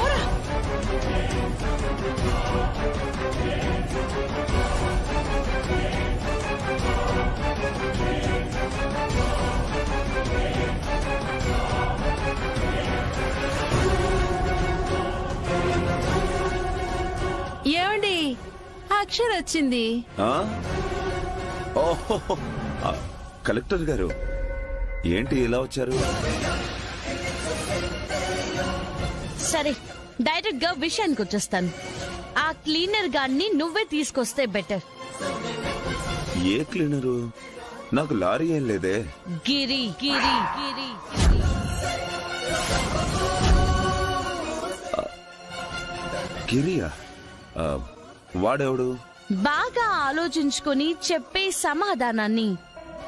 ఏమండి, అక్షర వచ్చింది. ఓహో, కలెక్టర్ గారు ఏంటి ఇలా వచ్చారు? సరే, డైరెక్ట్ గా విషయానికి వచ్చేస్తాను. ఆ క్లీనర్ గాన్ని నువ్వే తీసుకొస్తే బెటర్. ఏ క్లీనరు? నాకు లారీ ఏం లేదే. గిరి గిరి గిరి గిరియా? వాడెవడు? బాగా ఆలోచించుకొని చెప్పే సమాధానాన్ని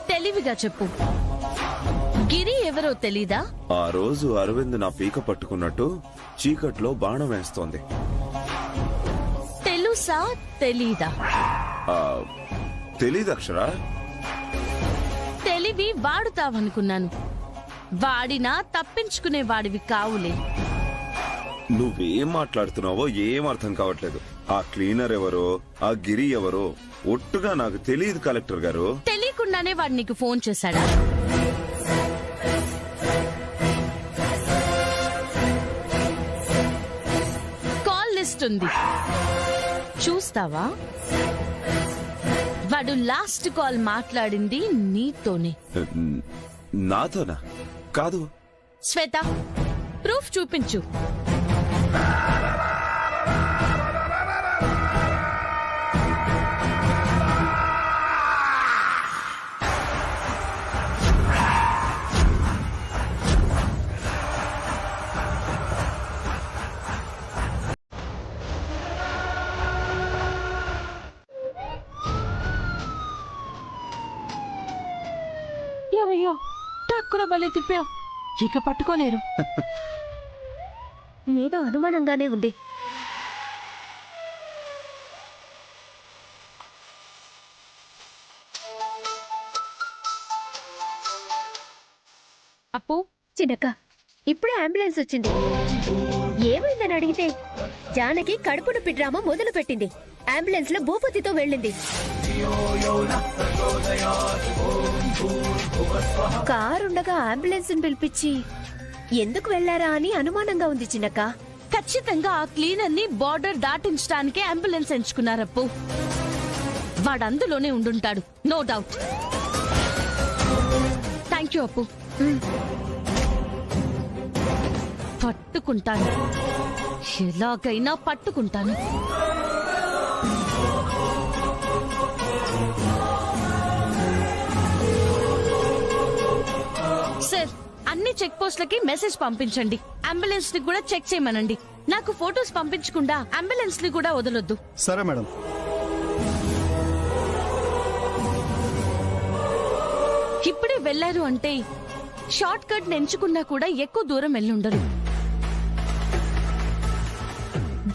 తెలివిగా చెప్పు. గిరి ఎవరో తెలీదా? ఆ రోజు అరవింద్ నా పీక పట్టుకున్నట్టు చీకట్లో బాణం వేస్తోంది. తెలుసా తెలీదా? తెలీదు అక్షరా. తెలివి వాడుతావనుకున్నాను. వాడినా తప్పించుకునే వాడివి కావులే. నువ్వేం మాట్లాడుతున్నావో ఏం అర్థం కావట్లేదు. ఆ క్లీనర్ ఎవరో, ఆ గిరి ఎవరో ఒట్టుగా నాకు తెలియదు కలెక్టర్ గారు. తెలియకుండానే వాడు నీకు ఫోన్ చేశాడా? కాల్ లిస్ట్ ఉంది, చూస్తావా? వాడు లాస్ట్ కాల్ మాట్లాడింది నీతోనే. నాతోనా? కాదు. శ్వేత, ప్రూఫ్ చూపించు. అయ్యో, టక్కున బలి తిప్పావు, ఇక పట్టుకోలేరు. ఏదో అనుమానంగానే ఉంది. అప్పు చిన్నక్క ఇప్పుడే అంబులెన్స్ వచ్చింది. ఏమైందని అడిగితే జానకి కడుపు నొప్పి డ్రామా మొదలు పెట్టింది. అంబులెన్స్ లో భూపతితో వెళ్ళింది. కారుండగా అంబులెన్స్ పిలిపించి ఎందుకు వెళ్లారా అని అనుమానంగా ఉంది చిన్నక్క. ఖచ్చితంగా ఆ క్లీనర్ ని బార్డర్ దాటించడానికే అంబులెన్స్ ఎంచుకున్నారప్పు. వాడు అందులోనే ఉండుంటాడు, నో డౌట్. థ్యాంక్ యూ అప్పు. పట్టుకుంటాను, ఎలాగైనా పట్టుకుంటాను. సార్, అన్ని చెక్ పోస్టులకి మెసేజ్ పంపించండి. అంబులెన్స్ ని కూడా చెక్ చేయమనండి. నాకు ఫోటోస్ పంపించకుండా అంబులెన్స్ ని కూడా వదలొద్దు. సరే మేడం. ఇప్పుడే వెళ్లారు అంటే షార్ట్ కట్ ఎంచుకున్నా కూడా ఎక్కువ దూరం వెళ్ళుండరు.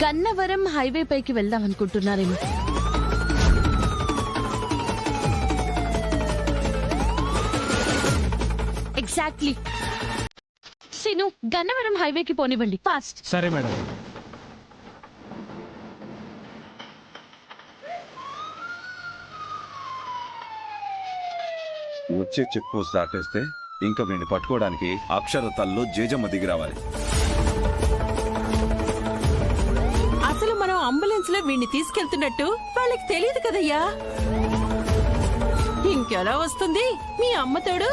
గన్నవరం హైవే పైకి వెళ్దాం అనుకుంటున్నారేమో. ఎగ్జాక్ట్లీ. సీను, గన్నవరం హైవేకి పోనివ్వండి, ఫాస్ట్. సరే మేడం. వచ్చే చెక్ పోస్ట్ దాటేస్తే ఇంకా వీడిని పట్టుకోవడానికి అక్షర తల్లో జేజమ్మ దిగి రావాలి. అసలు మనం అంబులెన్స్ లో వీణ్ణి తీసుకెళ్తున్నట్టు వాళ్ళకి తెలియదు కదయ్యా. ఇంకెలా వస్తుంది మీ అమ్మతోడు?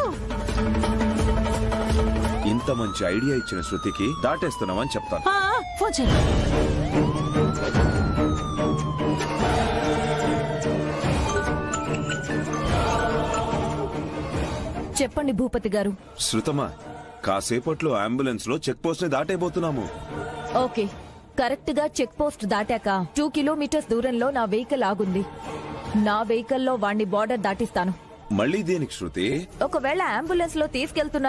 ఇంత మంచి ఐడియా ఇచ్చిన శృతికి దాటేస్తున్నామని చెప్తాను. ఫోన్ చేయి. చెప్పండి భూపతి గారు. శృతమా, కాసేపట్లో అంబులెన్స్ లో చెక్ పోస్ట్ ని దాటైపోతున్నాము. ఓకే, కరెక్ట్ గా చెక్ పోస్ట్ దాటాక 2 కిలోమీటర్స్ దూరంలో నా వెహికల్ ఆగుంది. నా వెహికల్లో వాణ్ణి బార్డర్ దాటిస్తాను. మళ్ళీ దేనికి శృతి? ఒకవేళ అంబులెన్స్ లో తీసుకెళ్తున్నా